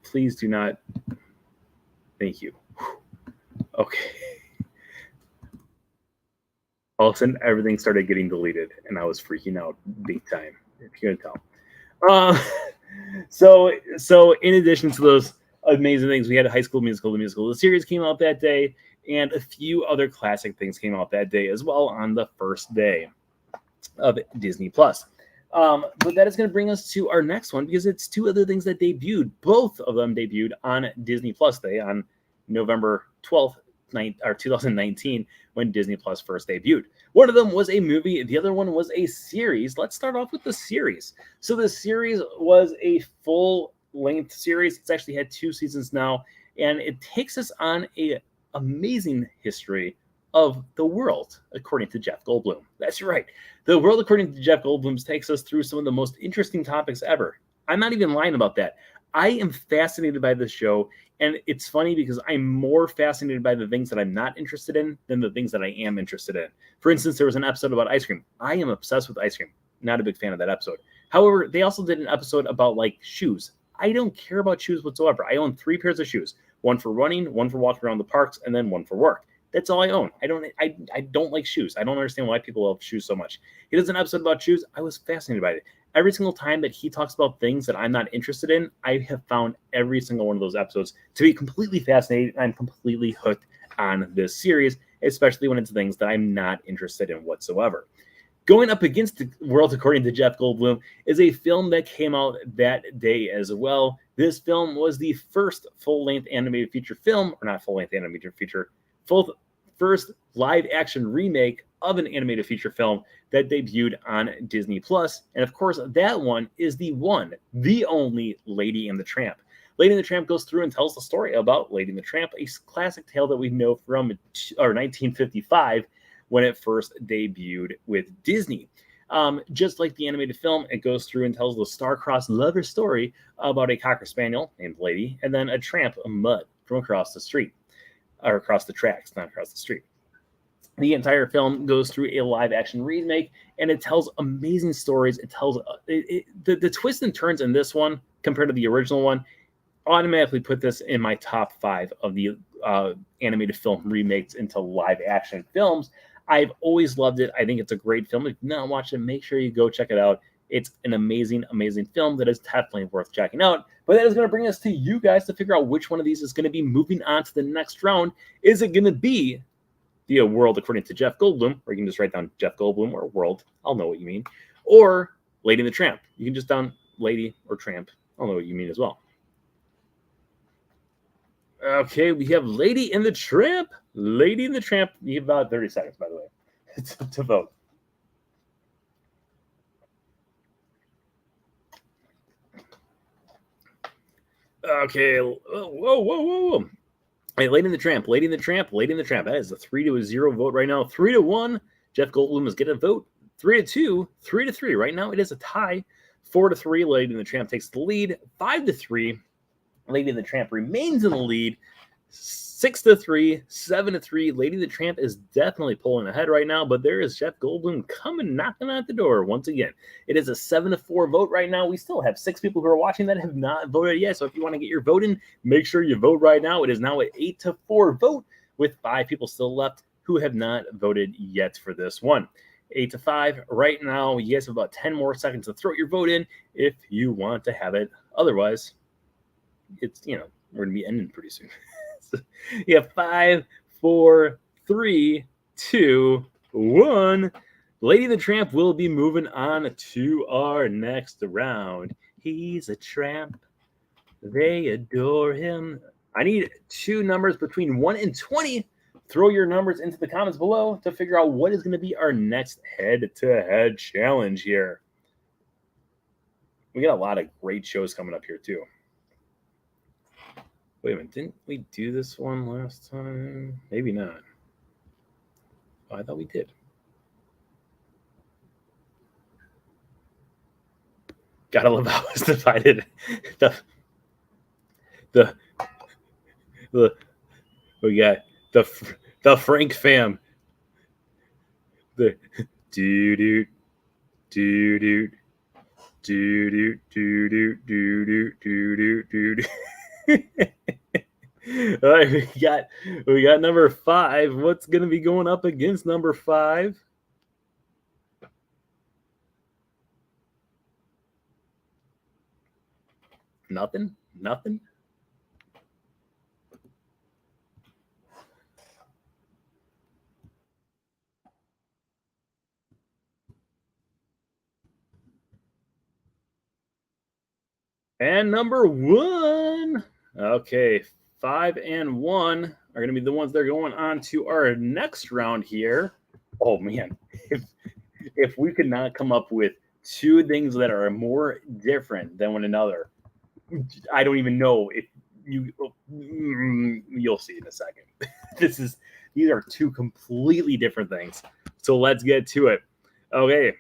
Please do not. Thank you. Okay. All of a sudden, everything started getting deleted, and I was freaking out big time, if you're gonna tell. So in addition to those amazing things, we had a High School Musical, the musical. The series came out that day, and a few other classic things came out that day as well on the first day of Disney Plus. But that is going to bring us to our next one because it's 2 other things that debuted. Both of them debuted on Disney Plus Day on November 12th, 2019, when Disney Plus first debuted. One of them was a movie. The other one was a series. Let's start off with the series. So the series was a full-length series. It's actually had 2 seasons now, and it takes us on a amazing history of the world, according to Jeff Goldblum. That's right. The world, according to Jeff Goldblum, takes us through some of the most interesting topics ever. I'm not even lying about that. I am fascinated by this show, and it's funny because I'm more fascinated by the things that I'm not interested in than the things that I am interested in. For instance, there was an episode about ice cream. I am obsessed with ice cream. Not a big fan of that episode. However, they also did an episode about like shoes. I don't care about shoes whatsoever. I own 3 pairs of shoes. One for running, one for walking around the parks, and then one for work. That's all I own. I don't like shoes. I don't understand why people love shoes so much. He does an episode about shoes. I was fascinated by it. Every single time that he talks about things that I'm not interested in, I have found every single one of those episodes to be completely fascinating. I'm completely hooked on this series, especially when it's things that I'm not interested in whatsoever. Going up against the world, according to Jeff Goldblum, is a film that came out that day as well. This film was the first full-length animated feature film, or not full-length animated feature, first live-action remake of an animated feature film that debuted on Disney Plus, and of course, that one is the only Lady and the Tramp. Lady and the Tramp goes through and tells the story about Lady and the Tramp, a classic tale that we know from 1955 when it first debuted with Disney. Just like the animated film, it goes through and tells the star-crossed lover story about a Cocker Spaniel named Lady and then a tramp, a mutt, from across the street. Or across the tracks, not across the street. The entire film goes through a live action remake, and it tells amazing stories. It tells the twists and turns in this one compared to the original one automatically put this in my top 5 of the animated film remakes into live action films. I've always loved it. I think it's a great film. If you've not watched it, make sure you go check it out. It's an amazing, amazing film that is definitely worth checking out. But that is going to bring us to you guys to figure out which one of these is going to be moving on to the next round. Is it going to be the World According to Jeff Goldblum, or you can just write down Jeff Goldblum or World, I'll know what you mean, or Lady and the Tramp? You can just down Lady or Tramp, I'll know what you mean as well. Okay, we have Lady and the Tramp. Lady and the Tramp. You have about 30 seconds, by the way, to vote. Okay. Whoa. Hey, Lady and the Tramp. Lady and the Tramp. Lady and the Tramp. That is a 3-0 vote right now. 3-1. Jeff Goldblum is getting a vote. 3-2. 3-3. Right now, it is a tie. 4-3. Lady and the Tramp takes the lead. 5-3. Lady and the Tramp remains in the lead. 6-3, 7-3. Lady and the Tramp is definitely pulling ahead right now, but there is Jeff Goldblum coming knocking at the door once again. It is a 7-4 vote right now. We still have 6 people who are watching that have not voted yet. So if you want to get your vote in, make sure you vote right now. It is now an 8-4 vote with 5 people still left who have not voted yet for this one. 8-5 right now. You guys have about 10 more seconds to throw your vote in if you want to have it. Otherwise, it's, we're going to be ending pretty soon. So, yeah, 5, 4, 3, 2, 1. Lady and the Tramp will be moving on to our next round. He's a tramp. They adore him. I need 2 numbers between 1 and 20. Throw your numbers into the comments below to figure out what is going to be our next head-to-head challenge here. We got a lot of great shows coming up here, too. Wait a minute, didn't we do this one last time? Maybe not. Oh, I thought we did. Gotta love how it's divided. We got the Frank fam. The doo-doo, doo-doo, doo-doo, doo-doo, doo-doo, doo-doo, doo-doo. All right, we got number 5. What's going to be going up against number 5? Nothing. And number 1. Okay, 5 and 1 are going to be the ones that are going on to our next round here. Oh man, if we could not come up with 2 things that are more different than one another, I don't even know if you'll see in a second. These are 2 completely different things. So let's get to it. Okay,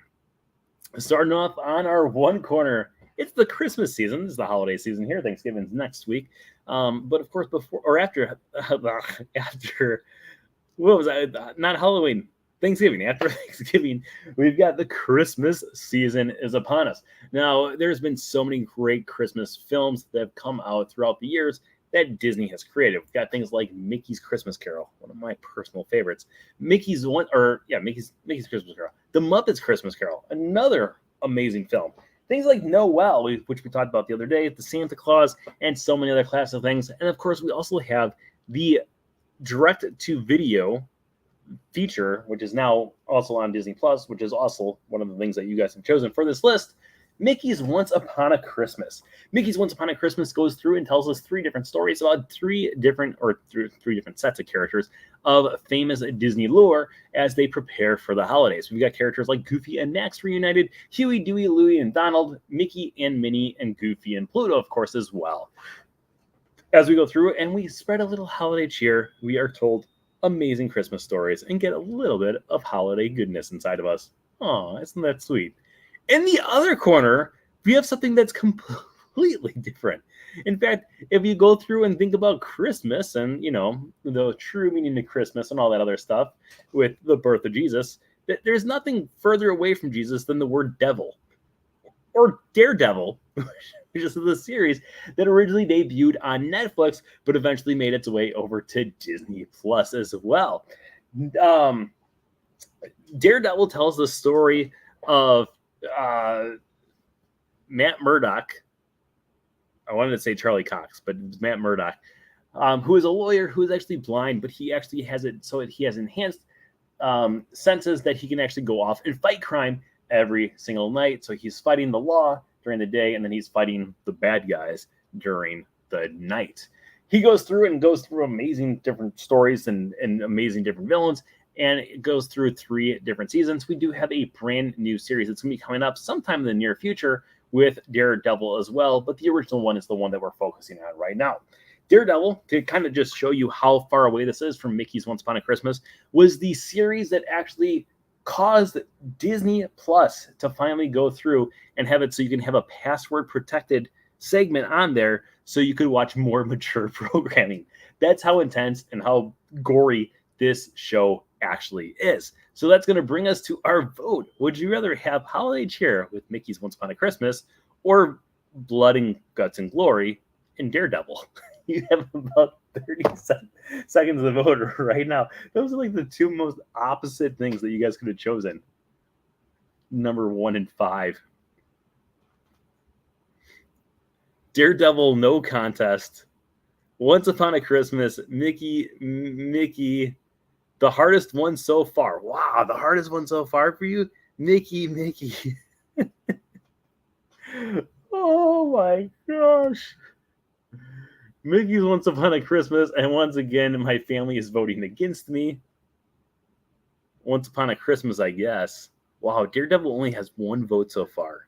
starting off on our one corner. It's the Christmas season. This is the holiday season here. Thanksgiving's next week. But of course, before or after what was that? Not Halloween. Thanksgiving. After Thanksgiving, we've got the Christmas season is upon us. Now, there's been so many great Christmas films that have come out throughout the years that Disney has created. We've got things like Mickey's Christmas Carol, one of my personal favorites. Mickey's Christmas Carol. The Muppets Christmas Carol, another amazing film. Things like Noel, which we talked about the other day, the Santa Claus, and so many other classic things. And of course, we also have the direct-to-video feature, which is now also on Disney Plus, which is also one of the things that you guys have chosen for this list. Mickey's Once Upon a Christmas. Mickey's Once Upon a Christmas goes through and tells us 3 different stories about 3 different sets of characters of famous Disney lore as they prepare for the holidays. We've got characters like Goofy and Max reunited, Huey, Dewey, Louie, and Donald, Mickey and Minnie, and Goofy and Pluto, of course, as well. As we go through and we spread a little holiday cheer, we are told amazing Christmas stories and get a little bit of holiday goodness inside of us. Aw, isn't that sweet? In the other corner, we have something that's completely different. In fact, if you go through and think about Christmas and, the true meaning of Christmas and all that other stuff with the birth of Jesus, there's nothing further away from Jesus than the word devil or daredevil, which is the series that originally debuted on Netflix, but eventually made its way over to Disney Plus as well. Daredevil tells the story of Matt Murdock. I wanted to say Charlie Cox, but it's Matt Murdock, who is a lawyer who is actually blind, but he actually has it so he has enhanced senses that he can actually go off and fight crime every single night. So he's fighting the law during the day, and then he's fighting the bad guys during the night. He goes through amazing different stories and amazing different villains, and it goes through 3 different seasons. We do have a brand new series that's going to be coming up sometime in the near future with Daredevil as well, but the original one is the one that we're focusing on right now. Daredevil, to kind of just show you how far away this is from Mickey's Once Upon a Christmas, was the series that actually caused Disney Plus to finally go through and have it so you can have a password protected segment on there so you could watch more mature programming. That's how intense and how gory this show actually is. So that's going to bring us to our vote. Would you rather have holiday cheer with Mickey's Once Upon a Christmas or blood and guts and glory in Daredevil? You have about 30 seconds to vote right now. Those are like the 2 most opposite things that you guys could have chosen. Number 1 and 5. Daredevil, no contest. Once Upon a Christmas, Mickey, the hardest one so far. Wow, the hardest one so far for you? Mickey. Oh my gosh. Mickey's Once Upon a Christmas, and once again, my family is voting against me. Once Upon a Christmas, I guess. Wow, Daredevil only has 1 vote so far.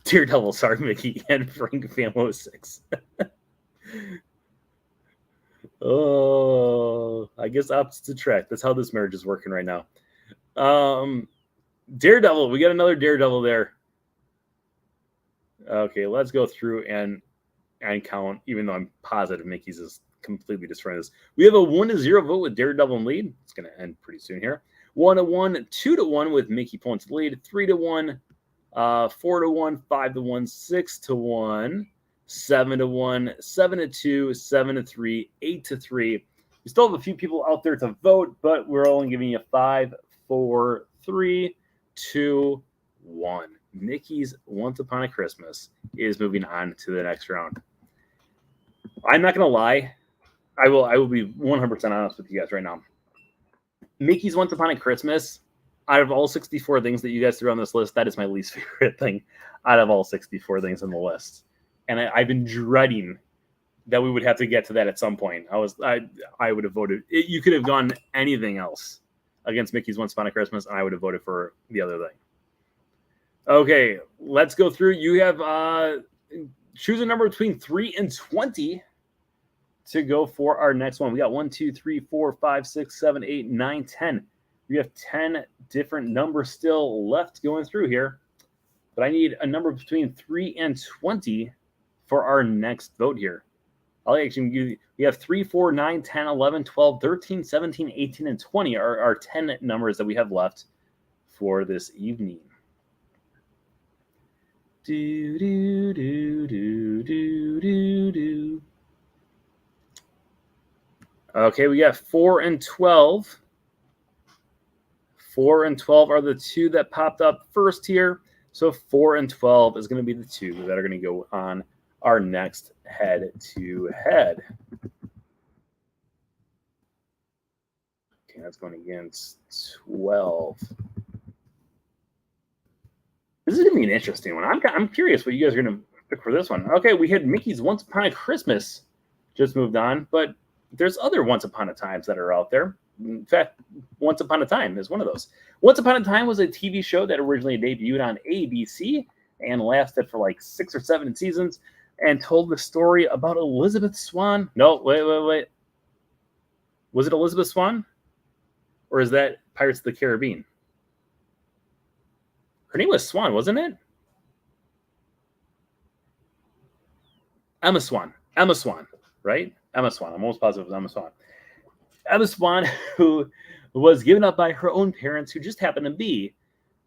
Daredevil, sorry, Mickey, and Frank Famo 6. Oh, I guess opposites attract. That's how this marriage is working right now. Daredevil, we got another Daredevil there. Okay, let's go through and count, even though I'm positive Mickey's is completely destroying this. We have a 1-0 vote with Daredevil in lead. It's going to end pretty soon here. 1-1, 2-1 with Mickey points lead. 3-1, 4-1, 5-1, 6-1, 7-1, 7-2, 7-3, 8-3. We still have a few people out there to vote, but we're only giving you 5, 4, 3, 2, 1. Mickey's Once Upon a Christmas is moving on to the next round. I'm not going to lie. I will be 100% honest with you guys right now. Mickey's Once Upon a Christmas, out of all 64 things that you guys threw on this list, that is my least favorite thing out of all 64 things on the list. And I've been dreading that we would have to get to that at some point. I would have voted. You could have gone anything else against Mickey's Once Upon a Christmas, and I would have voted for the other thing. Okay, let's go through. You have choose a number between 3 and 20 to go for our next one. We got 1, 2, 3, 4, 5, 6, 7, 8, 9, 10. We have 10 different numbers still left going through here. But I need a number between 3 and 20 for our next vote here. I'll actually give you, we have 3, 4, 9, 10, 11, 12, 13, 17, 18, and 20 are our 10 numbers that we have left for this evening. Do, do, do, do, do, do, do. Okay, we got 4 and 12. 4 and 12 are the 2 that popped up first here. So 4 and 12 is going to be the 2 that are going to go on our next head-to-head. Okay, that's going against 12. This is going to be an interesting one. I'm curious what you guys are going to pick for this one. Okay, we had Mickey's Once Upon a Christmas just moved on, but there's other Once Upon a Times that are out there. In fact, Once Upon a Time is one of those. Once Upon a Time was a TV show that originally debuted on ABC and lasted for like 6 or 7 seasons and told the story about Elizabeth Swann. No, wait. Was it Elizabeth Swann? Or is that Pirates of the Caribbean? Her name was Swan, wasn't it? Emma Swan. Emma Swan, right? Emma Swan. I'm almost positive it was Emma Swan. Emma Swan, who was given up by her own parents, who just happened to be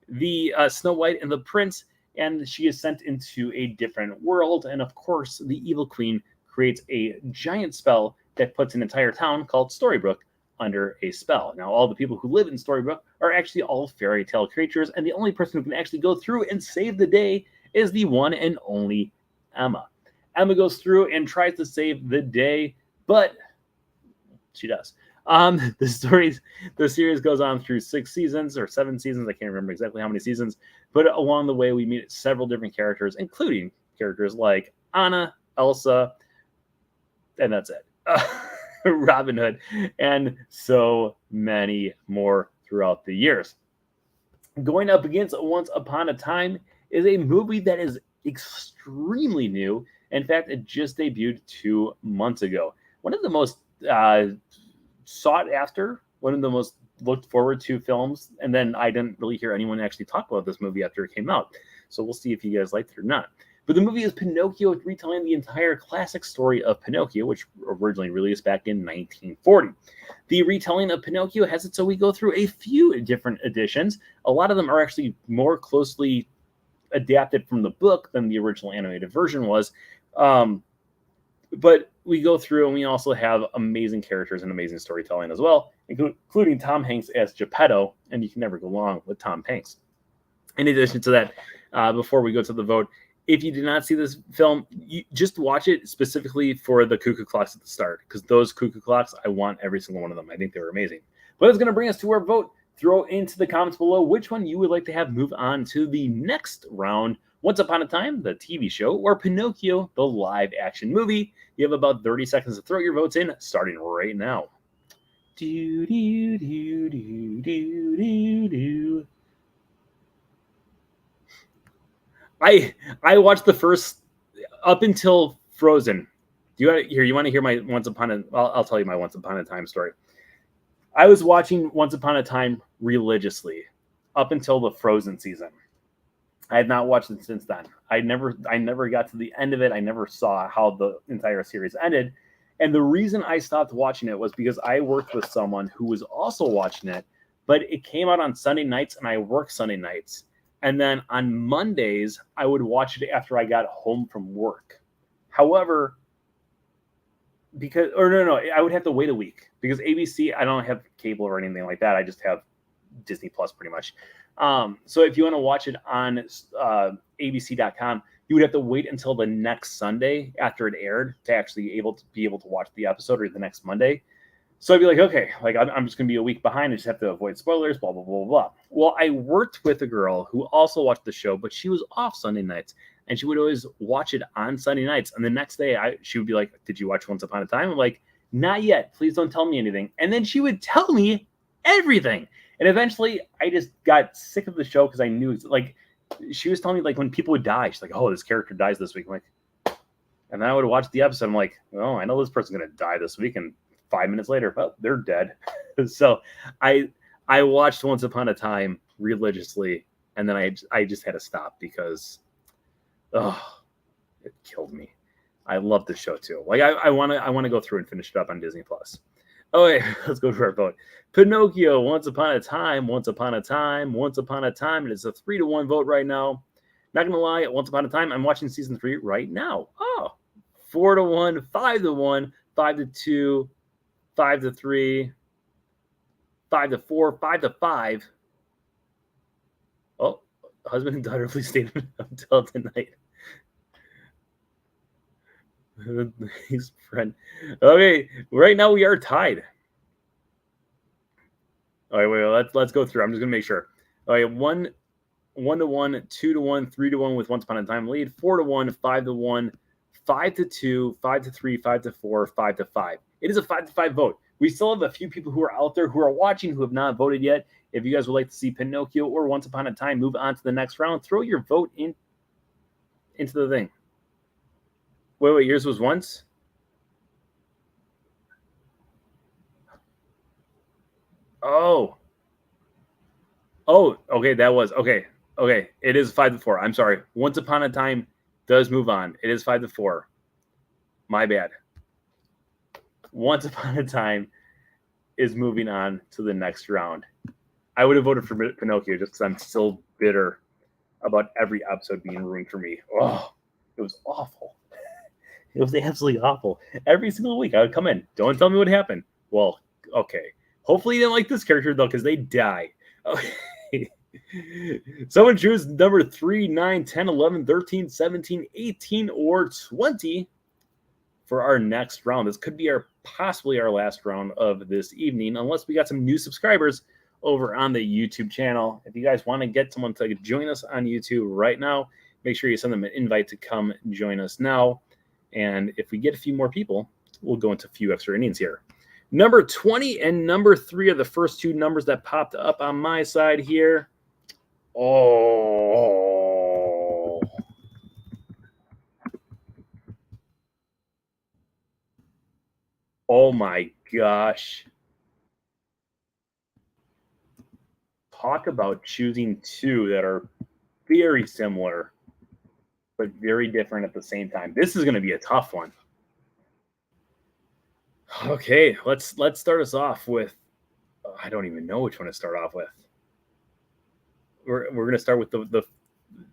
the Snow White and the Prince, and she is sent into a different world. And of course, the evil queen creates a giant spell that puts an entire town called Storybrooke under a spell. Now, all the people who live in Storybrooke are actually all fairy tale creatures, and the only person who can actually go through and save the day is the one and only Emma. Emma goes through and tries to save the day, but she does. The series goes on through 6 seasons or 7 seasons. I can't remember exactly how many seasons, but along the way we meet several different characters, including characters like Anna, Elsa, and that's it. Robin Hood, and so many more throughout the years. Going up against Once Upon a Time is a movie that is extremely new. In fact, it just debuted 2 months ago. One of the most sought after, one of the most looked forward to films, and then I didn't really hear anyone actually talk about this movie after it came out. So we'll see if you guys liked it or not. But the movie is Pinocchio, retelling the entire classic story of Pinocchio, which originally released back in 1940. The retelling of Pinocchio has it so we go through a few different editions. A lot of them are actually more closely adapted from the book than the original animated version was. But we go through and we also have amazing characters and amazing storytelling as well, including Tom Hanks as Geppetto, and you can never go wrong with Tom Hanks. In addition to that, before we go to the vote, if you did not see this film, you just watch it specifically for the cuckoo clocks at the start, because those cuckoo clocks, I want every single one of them. I think they were amazing. But it's going to bring us to our vote. Throw into the comments below which one you would like to have move on to the next round. Once Upon a Time, the TV show, or Pinocchio, the live action movie. You have about 30 seconds to throw your votes in, starting right now. Do, do, do, do, do, do, do. I watched the first up until Frozen. You want to hear my Once Upon a? I'll tell you my Once Upon a Time story. I was watching Once Upon a Time religiously up until the Frozen season. I had not watched it since then. I never got to the end of it. I never saw how the entire series ended. And the reason I stopped watching it was because I worked with someone who was also watching it, but it came out on Sunday nights and I work Sunday nights. And then on Mondays, I would watch it after I got home from work. However, I would have to wait a week because ABC, I don't have cable or anything like that. I just have Disney Plus pretty much. So if you want to watch it on abc.com, you would have to wait until the next Sunday after it aired to actually be able to watch the episode, or the next Monday. So I'd be like, okay, like I'm just going to be a week behind. I just have to avoid spoilers, blah, blah, blah, blah. Well, I worked with a girl who also watched the show, but she was off Sunday nights, and she would always watch it on Sunday nights. And the next day she would be like, did you watch Once Upon a Time? I'm like, not yet. Please don't tell me anything. And then she would tell me everything. And eventually I just got sick of the show because I knew, like, she was telling me, like, when people would die, she's like, oh, this character dies this week. I'm like, and then I would watch the episode. I'm like, oh, I know this person's going to die this week. And 5 minutes later, well, they're dead. So I watched Once Upon a Time religiously. And then I just had to stop because, it killed me. I love the show too. Like I want to go through and finish it up on Disney Plus. Okay, let's go to our vote. Pinocchio, Once Upon a Time, Once Upon a Time, Once Upon a Time. It is a 3-1 vote right now. Not gonna lie, Once Upon a Time, I'm watching season 3 right now. 4-1, 5-1, 5-2, 5-3, 5-4, 5-5. Oh, husband and daughter, please stay until tonight. His friend. Okay, right now we are tied. All right, wait, let's go through. I'm just gonna make sure. All right, 1-1, 2-1, 3-1 with Once Upon a Time lead, 4-1, 5-1, 5-2, 5-3, 5-4, 5-5. It is a 5-5 vote. We still have a few people who are out there who are watching who have not voted yet. If you guys would like to see Pinocchio or Once Upon a Time move on to the next round, throw your vote into the thing. Wait, yours was once? Oh, okay, that was okay. Okay, it is 5-4. I'm sorry. Once Upon a Time does move on. It is 5-4. My bad. Once Upon a Time is moving on to the next round. I would have voted for Pinocchio just because I'm still bitter about every episode being ruined for me. Oh, it was awful. It was absolutely awful. Every single week I would come in. Don't tell me what happened. Well, okay. Hopefully you didn't like this character though, because they die. Okay. Someone choose number 3, 9, 10, 11, 13, 17, 18, or 20 for our next round. This could be possibly our last round of this evening, unless we got some new subscribers over on the YouTube channel. If you guys want to get someone to join us on YouTube right now, make sure you send them an invite to come join us now. And if we get a few more people, we'll go into a few extra innings here. Number 20 and number 3 are the first two numbers that popped up on my side here. Oh. Oh my gosh. Talk about choosing two that are very similar, but very different at the same time. This is going to be a tough one. Okay, let's start us off with. I don't even know which one to start off with. We're going to start with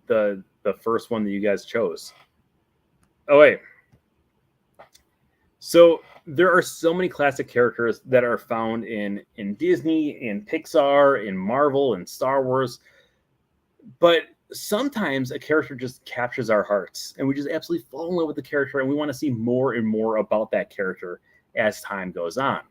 the first one that you guys chose. Oh wait. So there are so many classic characters that are found in Disney, in Pixar, in Marvel, and Star Wars. But sometimes a character just captures our hearts and we just absolutely fall in love with the character and we want to see more and more about that character as time goes on.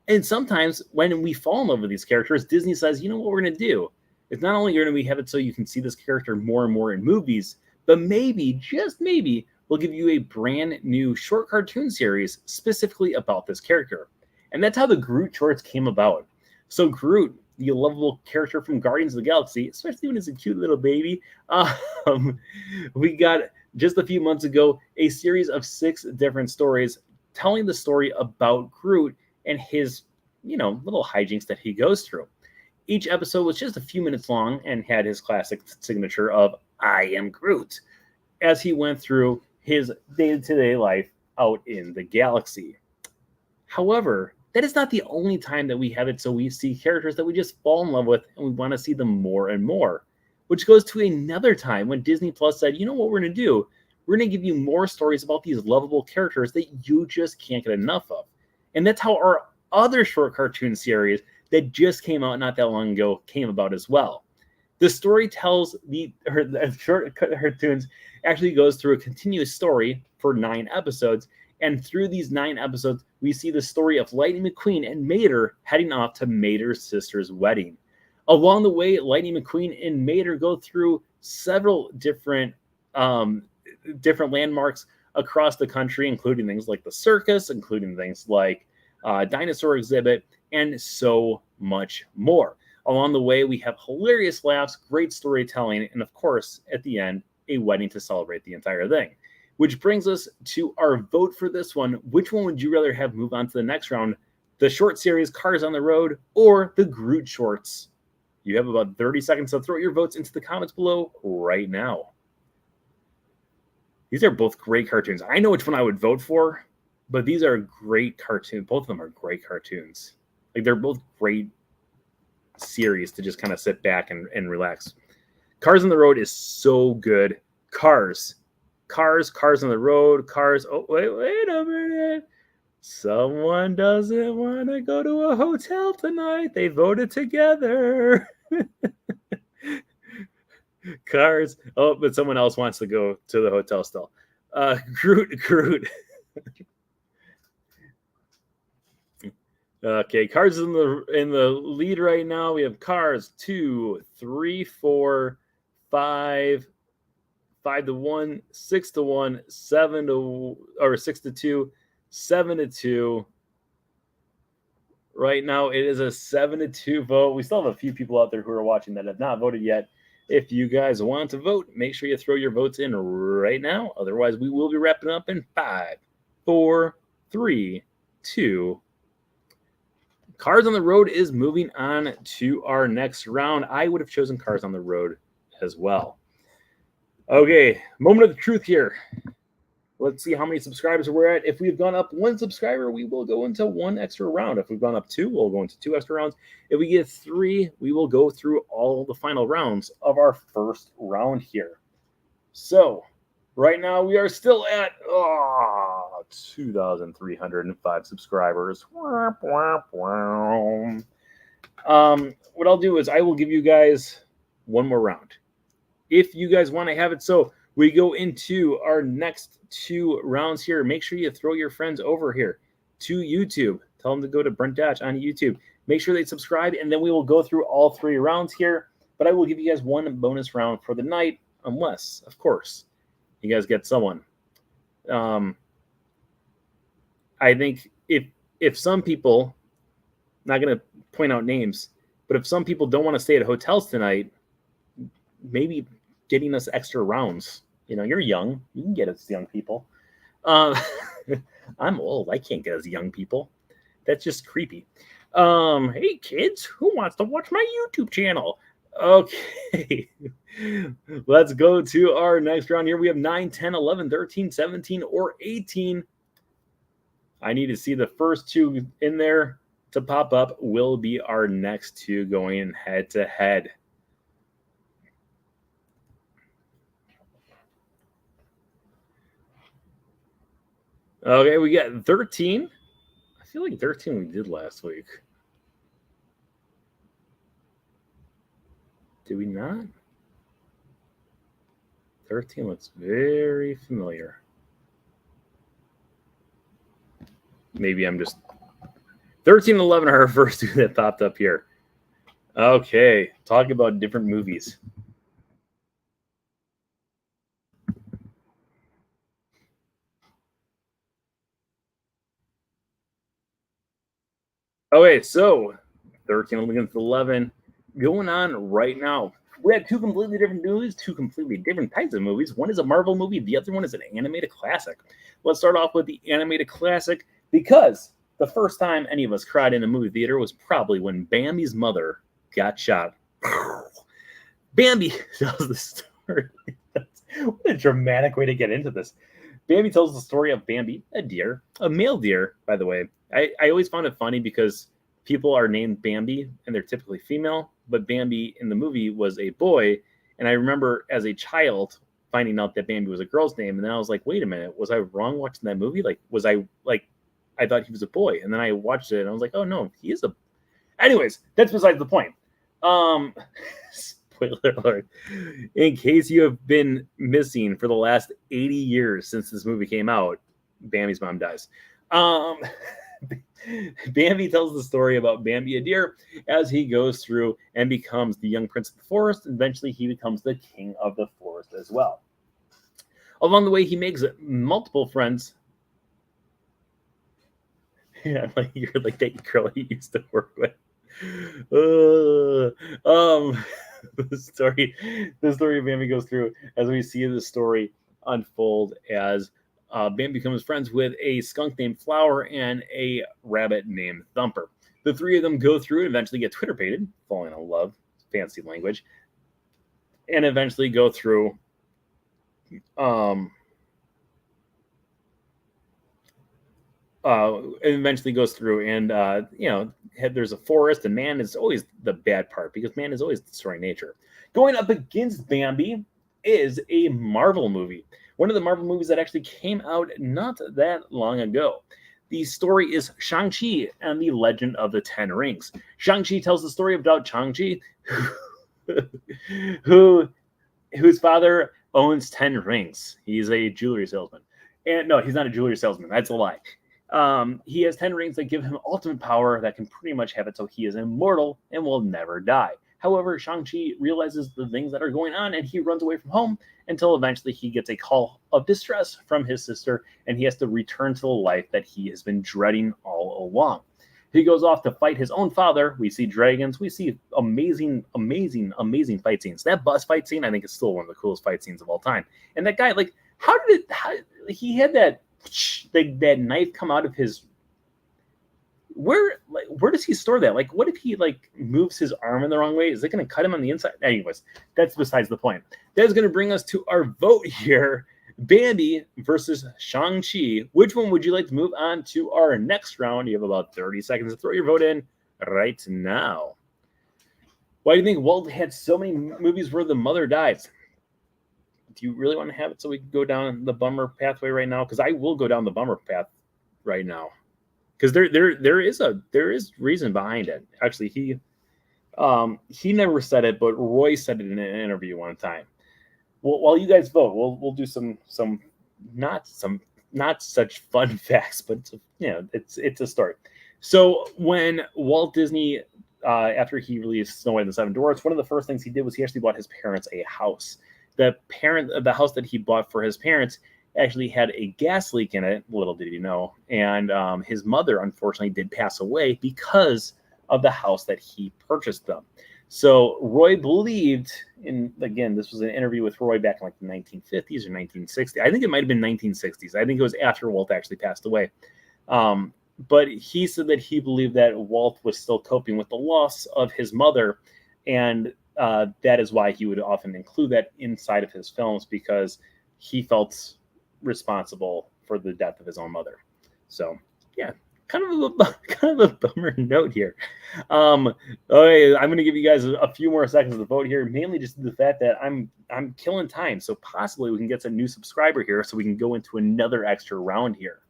And sometimes when we fall in love with these characters, Disney says, you know what we're going to do? It's not only going to have it so you can see this character more and more in movies, but maybe, just maybe, we'll give you a brand new short cartoon series specifically about this character. And that's how the Groot shorts came about. So Groot, the lovable character from Guardians of the Galaxy, especially when he's a cute little baby, we got just a few months ago a series of 6 different stories telling the story about Groot and his, little hijinks that he goes through. Each episode was just a few minutes long and had his classic signature of "I am Groot" as he went through his day-to-day life out in the galaxy. However, that is not the only time that we have it so we see characters that we just fall in love with and we want to see them more and more, which goes to another time when Disney Plus said, you know what we're going to do? We're going to give you more stories about these lovable characters that you just can't get enough of. And that's how our other short cartoon series that just came out not that long ago came about as well. The story tells the short cartoons actually goes through a continuous story for 9 episodes. And through these 9 episodes, we see the story of Lightning McQueen and Mater heading off to Mater's sister's wedding. Along the way, Lightning McQueen and Mater go through several different landmarks across the country, including things like the circus, including things like dinosaur exhibit, and so much more. Along the way, we have hilarious laughs, great storytelling, and of course, at the end, a wedding to celebrate the entire thing. Which brings us to our vote for this one. Which one would you rather have move on to the next round? The short series Cars on the Road or the Groot shorts? You have about 30 seconds to throw your votes into the comments below right now. These are both great cartoons. I know which one I would vote for, but these are great cartoons. Both of them are great cartoons. Like, they're both great series to just kind of sit back and relax. Cars on the Road is so good. Cars on the road, Cars. Oh, wait a minute. Someone doesn't want to go to a hotel tonight. They voted together. Cars. Oh, but someone else wants to go to the hotel still. Groot. Okay, Cars is in the lead right now. We have Cars 2, 3, 4, 5. 5-1, 6-1, 6-2, 7-2. Right now, it is a 7-2 vote. We still have a few people out there who are watching that have not voted yet. If you guys want to vote, make sure you throw your votes in right now. Otherwise, we will be wrapping up in 5, 4, 3, 2. Cars on the Road is moving on to our next round. I would have chosen Cars on the Road as well. Okay, moment of the truth here. Let's see how many subscribers we're at. If we've gone up 1 subscriber, we will go into 1 extra round. If we've gone up 2, we'll go into 2 extra rounds. If we get 3, we will go through all the final rounds of our first round here. So right now we are still at 2,305 subscribers. What I'll do is I will give you guys 1 more round. If you guys want to have it so we go into our next 2 rounds here, make sure you throw your friends over here to YouTube. Tell them to go to Brent Datch on YouTube. Make sure they subscribe, and then we will go through all 3 rounds here. But I will give you guys 1 bonus round for the night, unless, of course, you guys get someone. I think if some people, not going to point out names, but if some people don't want to stay at hotels tonight, maybe getting us extra rounds. You know, you're young. You can get us young people. I'm old. I can't get us young people. That's just creepy. Hey, kids, who wants to watch my YouTube channel? Okay. Let's go to our next round here. We have 9, 10, 11, 13, 17, or 18. I need to see the first 2 in there to pop up. Will be our next 2 going head to head. Okay, we got 13. I feel like 13 we did last week. Did we not? 13 looks very familiar. Maybe I'm just... 13 and 11 are our first 2 that popped up here. Okay, talking about different movies. Okay, so 13 against 11 going on right now. We have 2 completely different movies, 2 completely different types of movies. One is a Marvel movie, the other one is an animated classic. Let's start off with the animated classic, because the first time any of us cried in a movie theater was probably when Bambi's mother got shot. Bambi tells the story. What a dramatic way to get into this. Bambi tells the story of Bambi, a deer, a male deer, by the way. I always found it funny because people are named Bambi and they're typically female, but Bambi in the movie was a boy. And I remember as a child finding out that Bambi was a girl's name. And then I was like, wait a minute, was I wrong watching that movie? Like, I thought he was a boy. And then I watched it and I was like, oh no, he is a... Anyways, that's besides the point. Spoiler alert. In case you have been missing for the last 80 years since this movie came out, Bambi's mom dies. Bambi tells the story about Bambi, a deer, as he goes through and becomes the young prince of the forest. Eventually, he becomes the king of the forest as well. Along the way, he makes multiple friends. Yeah, like you're like that girl he used to work with. The story of Bambi goes through as we see the story unfold as Bambi becomes friends with a skunk named Flower and a rabbit named Thumper. The 3 of them go through and eventually get Twitter-pated, falling in love, fancy language, and eventually go through there's a forest, and man is always the bad part because man is always destroying nature. Going up against Bambi is a Marvel movie. One of the Marvel movies that actually came out not that long ago. The story is Shang-Chi and the Legend of the Ten Rings. Shang-Chi tells the story about Shang-Chi, whose father owns 10 rings. He's a jewelry salesman. And no, he's not a jewelry salesman. That's a lie. He has 10 rings that give him ultimate power that can pretty much have it so he is immortal and will never die. However, Shang-Chi realizes the things that are going on and he runs away from home until eventually he gets a call of distress from his sister and he has to return to the life that he has been dreading all along. He goes off to fight his own father. We see dragons. We see amazing fight scenes. That bus fight scene, I think, is still one of the coolest fight scenes of all time. And that guy, like, he had that knife come out of his... Where does he store that? Like, what if he moves his arm in the wrong way? Is it going to cut him on the inside? Anyways, that's besides the point. That is going to bring us to our vote here Bambi versus Shang-Chi. Which one would you like to move on to our next round? You have about 30 seconds to throw your vote in right now. Why do you think Walt had so many movies where the mother dies? Do you really want to have it so we can go down the bummer pathway right now? Because I will go down the bummer path right now. Because there is reason behind it. Actually, he never said it, but Roy said it in an interview one time. Well, while you guys vote, we'll do some not such fun facts, but it's a story. So when Walt Disney, after he released Snow White and the Seven Dwarfs, one of the first things he did was he actually bought his parents a house. The house that he bought for his parents actually had a gas leak in it. Little did he know, and his mother unfortunately did pass away because of the house that he purchased them. So Roy believed in, again, this was an interview with Roy back in like the 1950s or 1960s. I think it might have been 1960s. I think it was after Walt actually passed away. But he said that he believed that Walt was still coping with the loss of his mother, and that is why he would often include that inside of his films, because he felt responsible for the death of his own mother. So, yeah. Kind of a bummer note here. Okay, I'm going to give you guys a few more seconds to vote here, mainly just the fact that I'm killing time, so possibly we can get some new subscriber here, so we can go into another extra round here.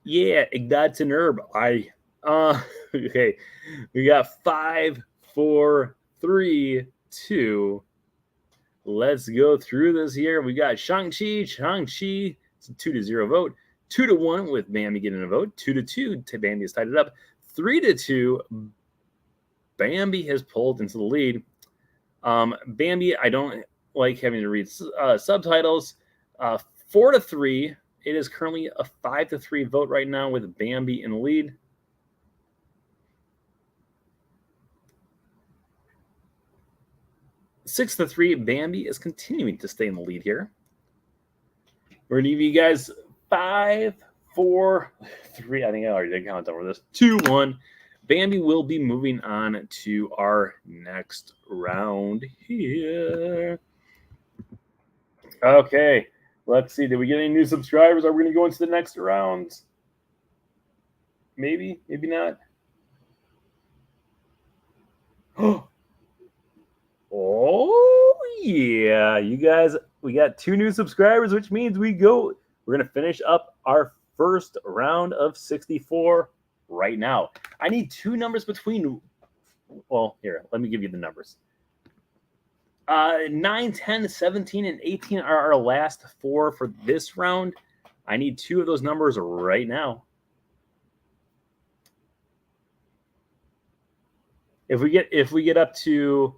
Yeah, that's an herb. Okay, we got 5, 4, 3, 2. Let's go through this here. We got Shang-Chi. It's a 2-0 vote. 2-1 with Bambi getting a vote. 2-2. Bambi has tied it up. 3-2. Bambi has pulled into the lead. Bambi, I don't like having to read subtitles. 4-3. It is currently a 5-3 vote right now with Bambi in the lead. Six to 3. Bambi is continuing to stay in the lead here. We're going to give you guys 5, 4, 3. I think I already did count over this. 2-1. Bambi will be moving on to our next round here. Okay. Let's see. Did we get any new subscribers? Are we going to go into the next round? Maybe. Maybe not. Oh, yeah. You guys, we got 2 new subscribers, which means we're going to finish up our first round of 64 right now. I need 2 numbers between, well, here, let me give you the numbers. 9, 10, 17, and 18 are our last 4 for this round. I need 2 of those numbers right now. If we get up to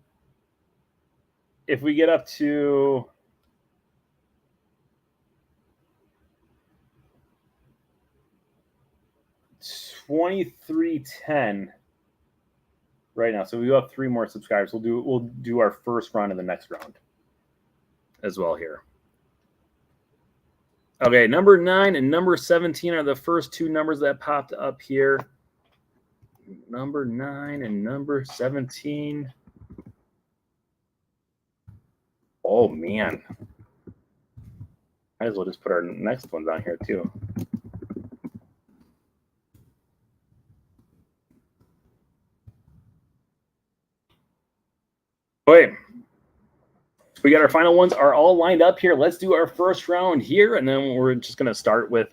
2310 right now, so we have 3 more subscribers. We'll do our first round in the next round as well here. Okay, number 9 and number 17 are the first 2 numbers that popped up here. Number 9 and number 17. Oh man, might as well just put our next one down here too. Okay, we got our final ones are all lined up here. Let's do our first round here, and then we're just going to start with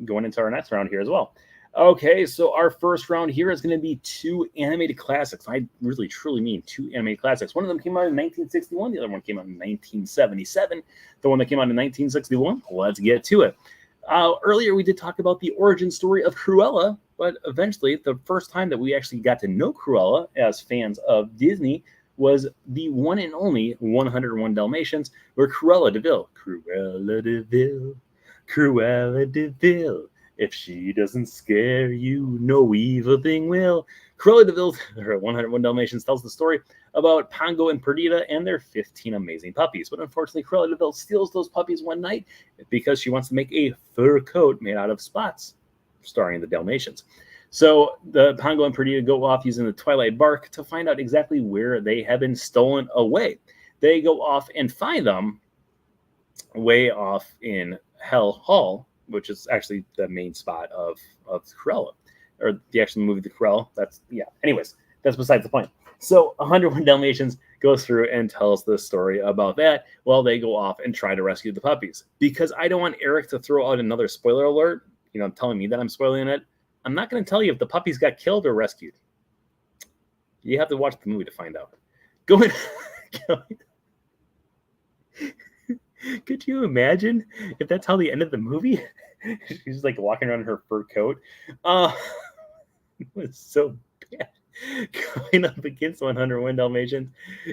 going into our next round here as well. Okay, so our first round here is going to be 2 animated classics. I really, truly mean 2 animated classics. One of them came out in 1961. The other one came out in 1977. The one that came out in 1961, let's get to it. Earlier, we did talk about the origin story of Cruella, but eventually, the first time that we actually got to know Cruella as fans of Disney was the one and only 101 Dalmatians, where Cruella de Vil, if she doesn't scare you, no evil thing will. Cruella de Vil, her 101 Dalmatians, tells the story about Pongo and Perdita and their 15 amazing puppies. But unfortunately, Cruella de Vil steals those puppies one night because she wants to make a fur coat made out of spots, starring the Dalmatians. So the Pongo and Perdita go off using the Twilight Bark to find out exactly where they have been stolen away. They go off and find them, way off in Hell Hall, which is actually the main spot of Cruella, or the actual movie The Cruella. That's yeah. Anyways, that's besides the point. So 101 Dalmatians goes through and tells the story about that while they go off and try to rescue the puppies. Because I don't want Eric to throw out another spoiler alert, telling me that I'm spoiling it. I'm not going to tell you if the puppies got killed or rescued. You have to watch the movie to find out. Going Could you imagine if that's how the end of the movie? She's like walking around in her fur coat. It was so bad. Going up against 101 Dalmatians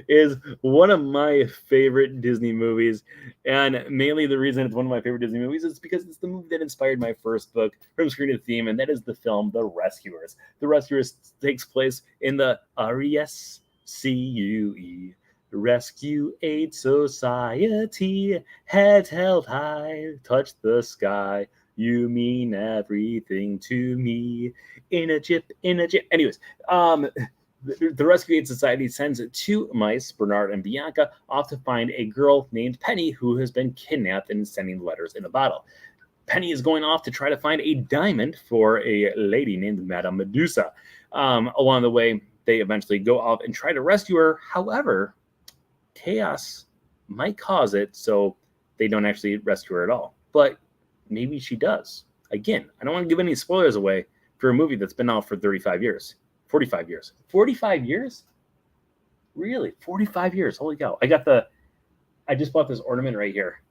is one of my favorite Disney movies. And mainly the reason it's one of my favorite Disney movies is because it's the movie that inspired my first book, From Screen to Theme, and that is the film The Rescuers. The Rescuers takes place in the RESCUE. Rescue Aid Society, heads held high, touch the sky. You mean everything to me. In a chip. Anyways, the Rescue Aid Society sends two mice, Bernard and Bianca, off to find a girl named Penny who has been kidnapped and sending letters in a bottle. Penny is going off to try to find a diamond for a lady named Madame Medusa. Along the way, they eventually go off and try to rescue her. However, chaos might cause it, so they don't actually rescue her at all. But maybe she does. Again, I don't want to give any spoilers away for a movie that's been out for 35 years. 45 years. 45 years? Really? 45 years. Holy cow. I just bought this ornament right here.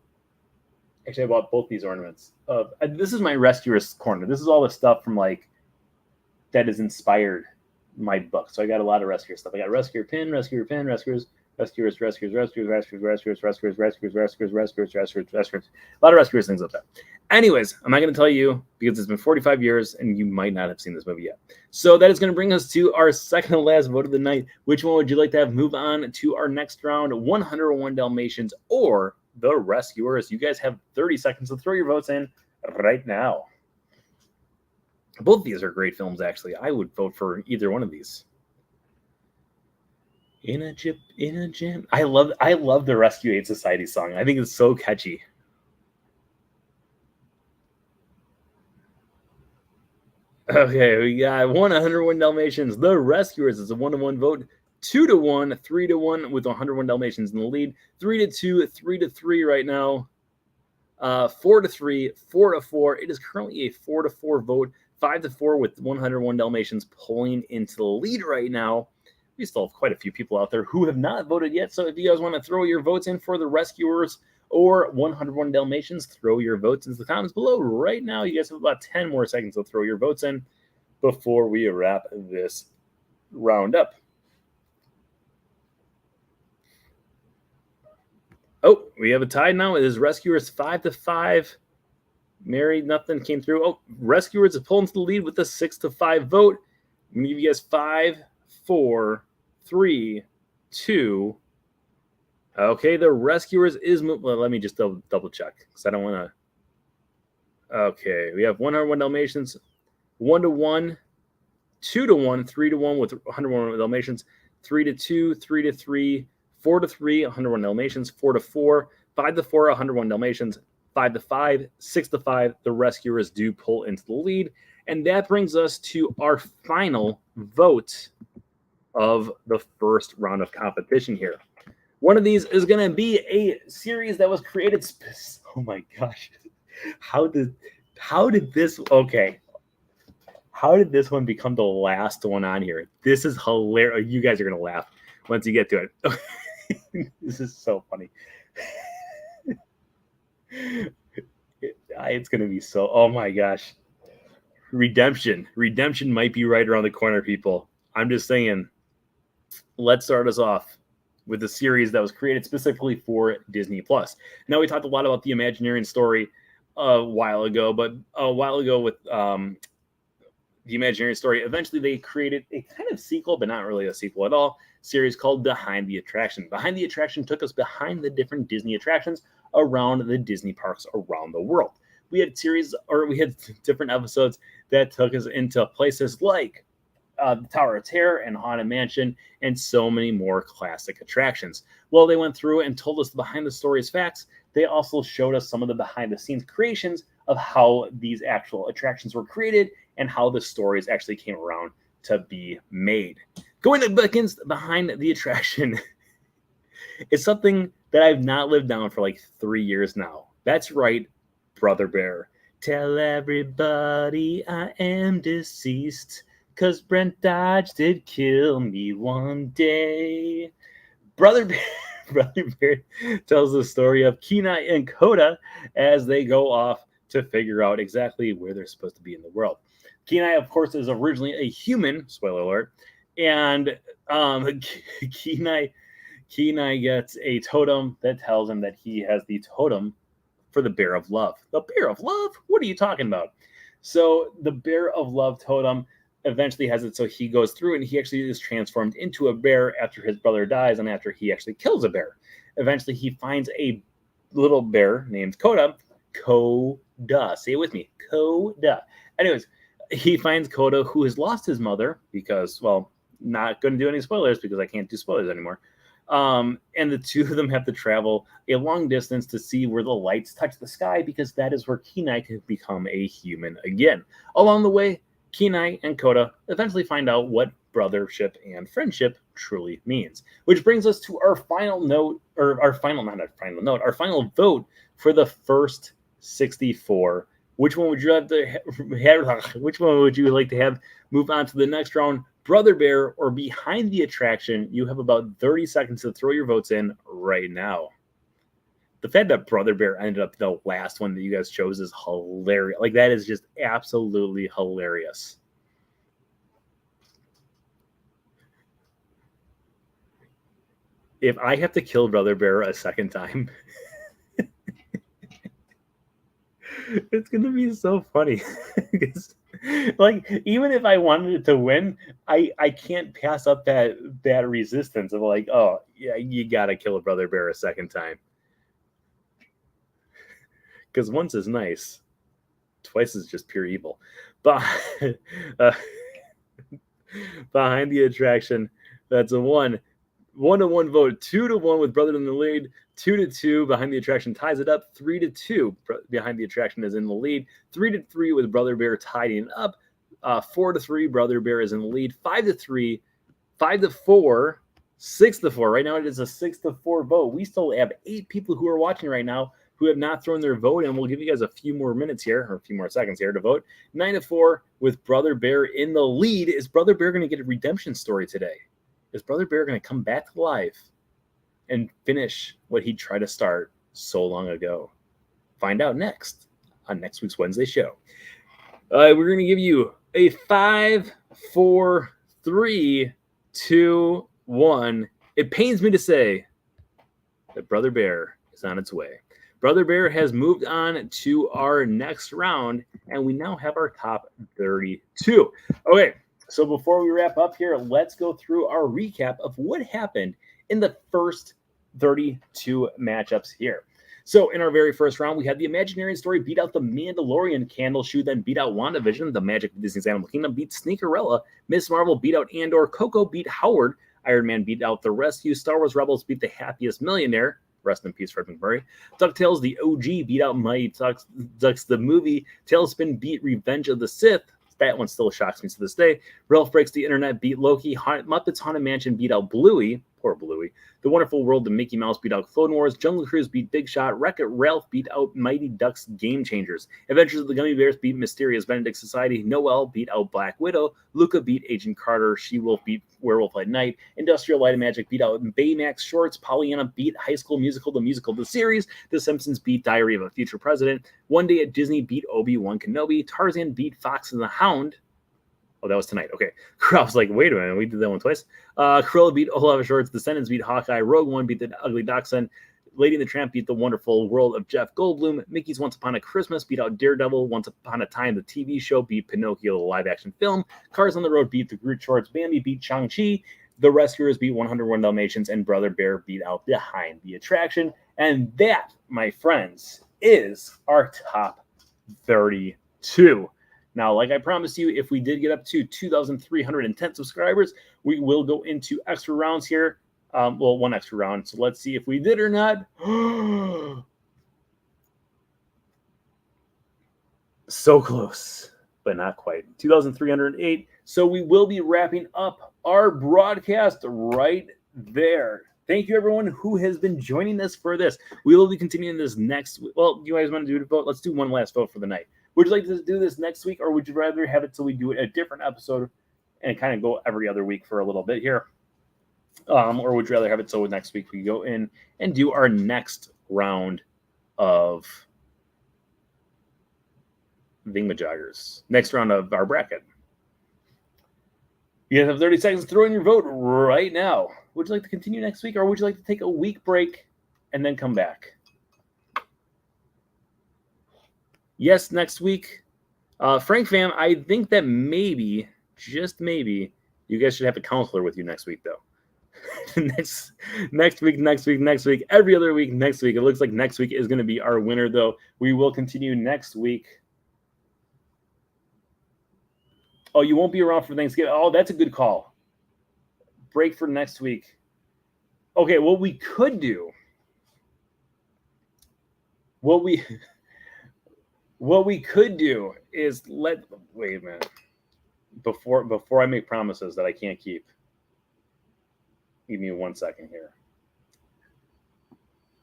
Actually, I bought both these ornaments. This is my Rescuers corner. This is all the stuff from that has inspired my book. So I got a lot of Rescuer stuff. I got Rescuer pin, Rescuers, Rescuers. A lot of Rescuers things up there. Anyways, I'm not going to tell you because it's been 45 years and you might not have seen this movie yet. So that is going to bring us to our second to last vote of the night. Which one would you like to have move on to our next round? 101 Dalmatians or The Rescuers? You guys have 30 seconds to throw your votes in right now. Both of these are great films, actually. I would vote for either one of these. In a gym. I love the Rescue Aid Society song. I think it's so catchy. Okay, we got 101 Dalmatians. The Rescuers is a 1-1 vote. 2-1, 3-1 with 101 Dalmatians in the lead. 3-2, 3-3 right now. 4-3, 4-4. It is currently a 4-4 vote. 5-4 with 101 Dalmatians pulling into the lead right now. We still have quite a few people out there who have not voted yet. So if you guys want to throw your votes in for the Rescuers or 101 Dalmatians, throw your votes into the comments below right now. You guys have about 10 more seconds to throw your votes in before we wrap this round up. Oh, we have a tie now. It is Rescuers 5-5. Mary, nothing came through. Oh, Rescuers is pulling to the lead with a 6-5 vote. I'm going to give you guys 5, 4, 3, 2. Okay, the Rescuers is moving. Well, let me just double check because I don't want to. Okay, we have 101 Dalmatians, 1-1, 2-1, 3-1 with 101 Dalmatians, 3-2, 3-3, 4-3, 101 Dalmatians, 4-4, 5-4, 101 Dalmatians, 5-5, 6-5. The Rescuers do pull into the lead. And that brings us to our final vote of the first round of competition here. One of these is going to be a series that was created. Oh my gosh. How did this, okay. How did this one become the last one on here? This is hilarious. You guys are going to laugh once you get to it. This is so funny. It's going to be so, oh my gosh. Redemption might be right around the corner, people. I'm just saying, let's start us off with a series that was created specifically for Disney Plus. Now, we talked a lot about the Imagineering story a while ago, but a while ago with the Imagineering story, eventually they created a kind of sequel, but not really a sequel at all, series called Behind the Attraction. Behind the Attraction took us behind the different Disney attractions around the Disney parks around the world. We had different episodes that took us into places like the Tower of Terror and Haunted Mansion and so many more classic attractions. Well, they went through and told us behind the stories facts they also showed us some of the behind-the-scenes creations of how these actual attractions were created and how the stories actually came around to be made. Going to behind the attraction is something that I've not lived down for like 3 years now. That's right, Brother Bear. Tell everybody I am deceased, 'cause Brent Dodge did kill me one day. Brother Bear, Brother Bear tells the story of Kenai and Coda as they go off to figure out exactly where they're supposed to be in the world. Kenai, of course, is originally a human, spoiler alert, and Kenai gets a totem that tells him that he has the totem for the Bear of Love. The Bear of Love? What are you talking about? So the Bear of Love totem eventually has it so he goes through and he actually is transformed into a bear after his brother dies and after he actually kills a bear. Eventually he finds a little bear named Coda. Coda. Say it with me. Coda. Anyways, he finds Coda, who has lost his mother because, well, not going to do any spoilers because I can't do spoilers anymore. And the two of them have to travel a long distance to see where the lights touch the sky because that is where Kenai can become a human again. Along the way, Kenai and Coda eventually find out what brothership and friendship truly means. Which brings us to our final note, or our final vote for the first 64. Which one would you have to have? Which one would you like to have move on to the next round? Brother Bear or Behind the Attraction? You have about 30 seconds to throw your votes in right now. The fact that Brother Bear ended up the last one that you guys chose is hilarious. Like, that is just absolutely hilarious. If I have to kill Brother Bear a second time, it's going to be so funny. Like, even if I wanted it to win, I can't pass up that resistance of like, oh, yeah, you got to kill a Brother Bear a second time. Because once is nice, twice is just pure evil. But Behind the Attraction, that's a 1-1 vote, 2-1 with Brother in the lead, 2-2. Behind the Attraction ties it up, 3-2. Behind the Attraction is in the lead, 3-3 with Brother Bear tidying up, 4-3. Brother Bear is in the lead, 5-3, 5-4, 6-4. Right now it is a 6-4 vote. We still have 8 people who are watching right now who have not thrown their vote, and we'll give you guys a few more minutes here, or a few more seconds here to vote. 9-4 with Brother Bear in the lead. Is Brother Bear going to get a redemption story today? Is Brother Bear going to come back to life and finish what he tried to start so long ago? Find out next on next week's Wednesday show. We're going to give you a 5, 4, 3, 2, 1. It pains me to say that Brother Bear is on its way. Brother Bear has moved on to our next round, and we now have our top 32. Okay, so before we wrap up here, let's go through our recap of what happened in the first 32 matchups here. So in our very first round, we had the Imaginarium story beat out the Mandalorian. Candle Shoe then beat out WandaVision. The Magic of Disney's Animal Kingdom beat Sneakerella. Miss Marvel beat out Andor. Coco beat Howard. Iron Man beat out The Rescue. Star Wars Rebels beat The Happiest Millionaire. Rest in peace, Fred McMurray. DuckTales, the OG, beat out Mighty Ducks, the movie. Tailspin beat Revenge of the Sith. That one still shocks me to this day. Ralph Breaks the Internet beat Loki. Muppets Haunted Mansion beat out Bluey. Poor Bluey. The Wonderful World of Mickey Mouse beat out Clone Wars. Jungle Cruise beat Big Shot. Wreck-It Ralph beat out Mighty Ducks Game Changers. Adventures of the Gummy Bears beat Mysterious Benedict Society. Noelle beat out Black Widow. Luca beat Agent Carter. She-Wolf beat Werewolf at Night. Industrial Light and Magic beat out Baymax Shorts. Pollyanna beat High School Musical, the musical, the series. The Simpsons beat Diary of a Future President. One Day at Disney beat Obi-Wan Kenobi. Tarzan beat Fox and the Hound. Oh, that was tonight. Okay. I was like, wait a minute. We did that one twice. Cruella beat Olaf Shorts. Descendants beat Hawkeye. Rogue One beat The Ugly Dachshund. Lady and the Tramp beat The Wonderful World of Jeff Goldblum. Mickey's Once Upon a Christmas beat out Daredevil. Once Upon a Time, the TV show, beat Pinocchio, the live-action film. Cars on the Road beat The Groot Shorts. Bambi beat Shang-Chi. The Rescuers beat 101 Dalmatians. And Brother Bear beat out Behind the Attraction. And that, my friends, is our top 32. Now, like I promised you, if we did get up to 2,310 subscribers, we will go into extra rounds here. Well, one extra round. So let's see if we did or not. So close, but not quite. 2,308. So we will be wrapping up our broadcast right there. Thank you, everyone who has been joining us for this. We will be continuing this next week. Well, do you guys want to do a vote? Let's do one last vote for the night. Would you like to do this next week, or would you rather have it so we do it a different episode and kind of go every other week for a little bit here? Or would you rather have it so next week we go in and do our next round of Thingamajoggers, next round of our bracket? You guys have 30 seconds to throw in your vote right now. Would you like to continue next week, or would you like to take a week break and then come back? Yes, next week. Frank fam, I think that maybe, just maybe, you guys should have a counselor with you next week, though. next week, every other week, next week. It looks like next week is going to be our winner, though. We will continue next week. Oh, you won't be around for Thanksgiving. Oh, that's a good call. Break for next week. Okay, what we could do, what we could do is wait a minute. Before I make promises that I can't keep. Give me 1 second here.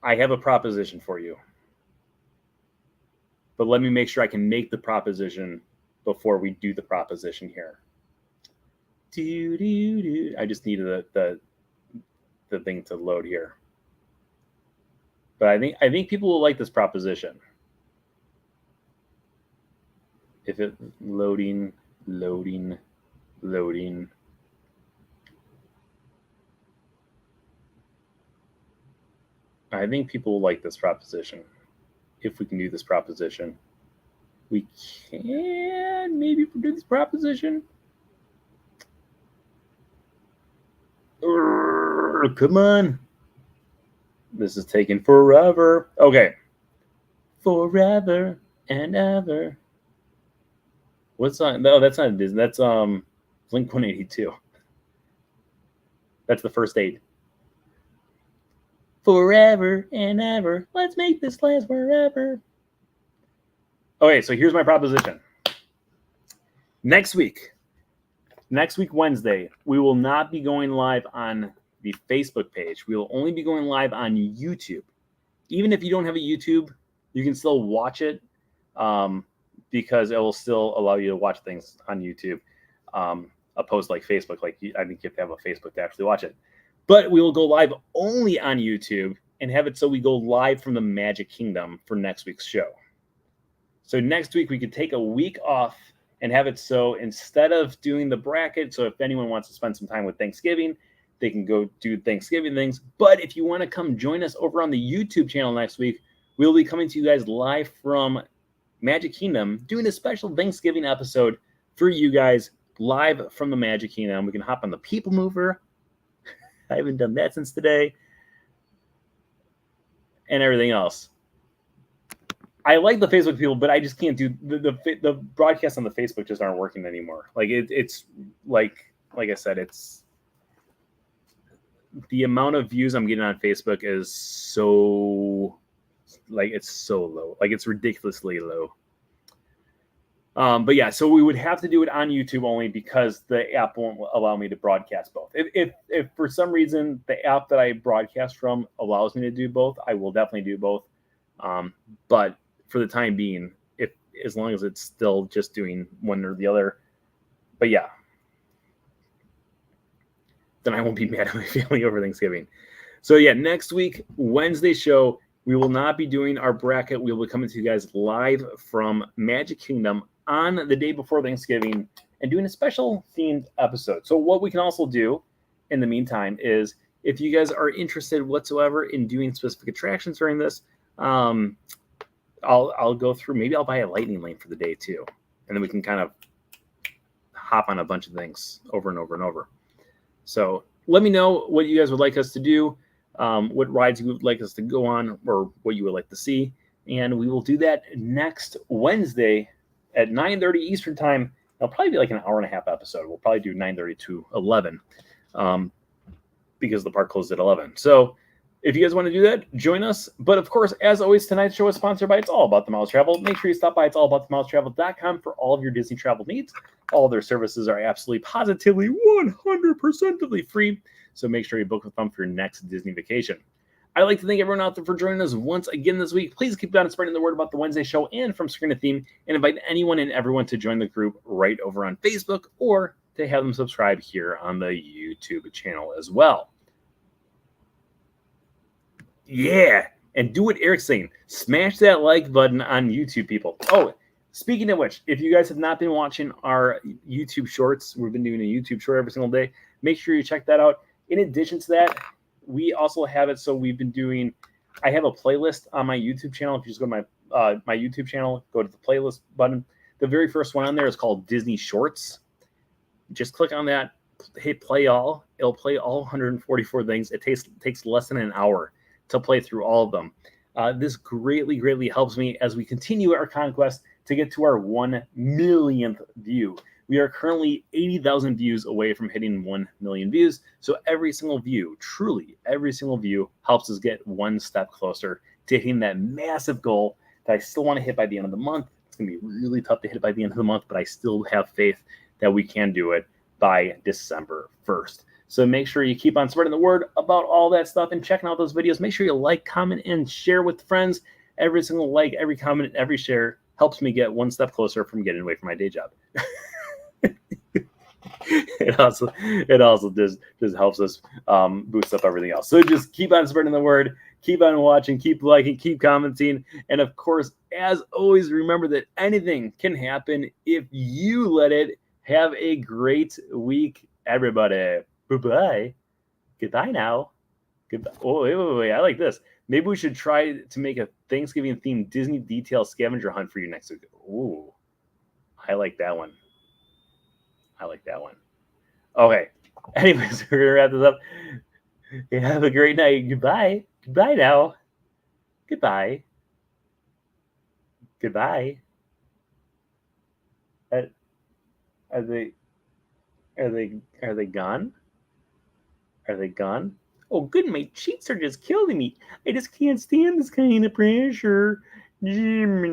I have a proposition for you. But let me make sure I can make the proposition before we do the proposition here. I just needed the thing to load here. But I think people will like this proposition. If it loading. I think people will like this proposition. If we can do this proposition. We can maybe do this proposition. Come on. This is taking forever. Okay. Forever and ever. What song? No, that's not Disney. That's Blink-182. That's the first 8. Forever and ever. Let's make this last forever. Okay, so here's my proposition. Next week, Wednesday, we will not be going live on the Facebook page. We will only be going live on YouTube. Even if you don't have a YouTube, you can still watch it because it will still allow you to watch things on YouTube, opposed to like Facebook. Like I think you have to have a Facebook to actually watch it. But we will go live only on YouTube and have it so we go live from the Magic Kingdom for next week's show. So next week we could take a week off and have it so instead of doing the bracket, so if anyone wants to spend some time with Thanksgiving, they can go do Thanksgiving things. But if you want to come join us over on the YouTube channel next week, we'll be coming to you guys live from Magic Kingdom, doing a special Thanksgiving episode for you guys live from the Magic Kingdom. We can hop on the People Mover. I haven't done that since today. And everything else. I like the Facebook people, but I just can't do the broadcasts on the Facebook just aren't working anymore. Like it's like I said, it's the amount of views I'm getting on Facebook is so it's so low. Like it's ridiculously low. But yeah, so we would have to do it on YouTube only because the app won't allow me to broadcast both. If for some reason the app that I broadcast from allows me to do both, I will definitely do both. But for the time being, as long as it's still just doing one or the other. But yeah, then I won't be mad at my family over Thanksgiving. So yeah, next week, Wednesday show, we will not be doing our bracket. We will be coming to you guys live from Magic Kingdom on the day before Thanksgiving and doing a special themed episode. So what we can also do in the meantime is if you guys are interested whatsoever in doing specific attractions during this, I'll go through, maybe I'll buy a lightning lane for the day too. And then we can kind of hop on a bunch of things over and over and over. So let me know what you guys would like us to do, what rides you would like us to go on, or what you would like to see. And we will do that next Wednesday at 9:30 Eastern time. It'll probably be like an hour and a half episode. We'll probably do 9:30 to 11 because the park closed at 11. So If you guys want to do that, join us. But of course, as always, tonight's show is sponsored by It's All About the Miles Travel. Make sure you stop by it'sallaboutthemilestravel.com for all of your Disney travel needs. All their services are absolutely positively 100%ly free. So make sure you book with them for your next Disney vacation. I'd like to thank everyone out there for joining us once again this week. Please keep on spreading the word about the Wednesday show and From Screen to Theme, and invite anyone and everyone to join the group right over on Facebook, or to have them subscribe here on the YouTube channel as well. Yeah, and do what Eric's saying. Smash that like button on YouTube, people. Oh, speaking of which, if you guys have not been watching our YouTube shorts, we've been doing a YouTube short every single day. Make sure you check that out. In addition to that, we also have it. So we've been doing. I have a playlist on my YouTube channel. If you just go to my YouTube channel, go to the playlist button. The very first one on there is called Disney Shorts. Just click on that. Hit play all. It'll play all 144 things. It takes less than an hour to play through all of them. This greatly helps me as we continue our conquest to get to our 1 millionth view. We are currently 80,000 views away from hitting 1 million views. So every single view, truly every single view, helps us get one step closer to hitting that massive goal that I still want to hit by the end of the month. It's going to be really tough to hit by the end of the month, but I still have faith that we can do it by December 1st. So make sure you keep on spreading the word about all that stuff and checking out those videos. Make sure you like, comment, and share with friends. Every single like, every comment, every share helps me get one step closer from getting away from my day job. It also just helps us boost up everything else. So just keep on spreading the word, keep on watching, keep liking, keep commenting, and of course, as always, remember that anything can happen if you let it. Have a great week, everybody. Bye-bye. Goodbye now. Goodbye. Oh, wait. I like this. Maybe we should try to make a Thanksgiving-themed Disney detail scavenger hunt for you next week. Ooh, I like that one. Okay. Anyways, we're going to wrap this up. Have a great night. Goodbye. Goodbye now. Goodbye. Goodbye. Are they gone? Are they gone? Oh, good. My cheeks are just killing me. I just can't stand this kind of pressure. Jiminy.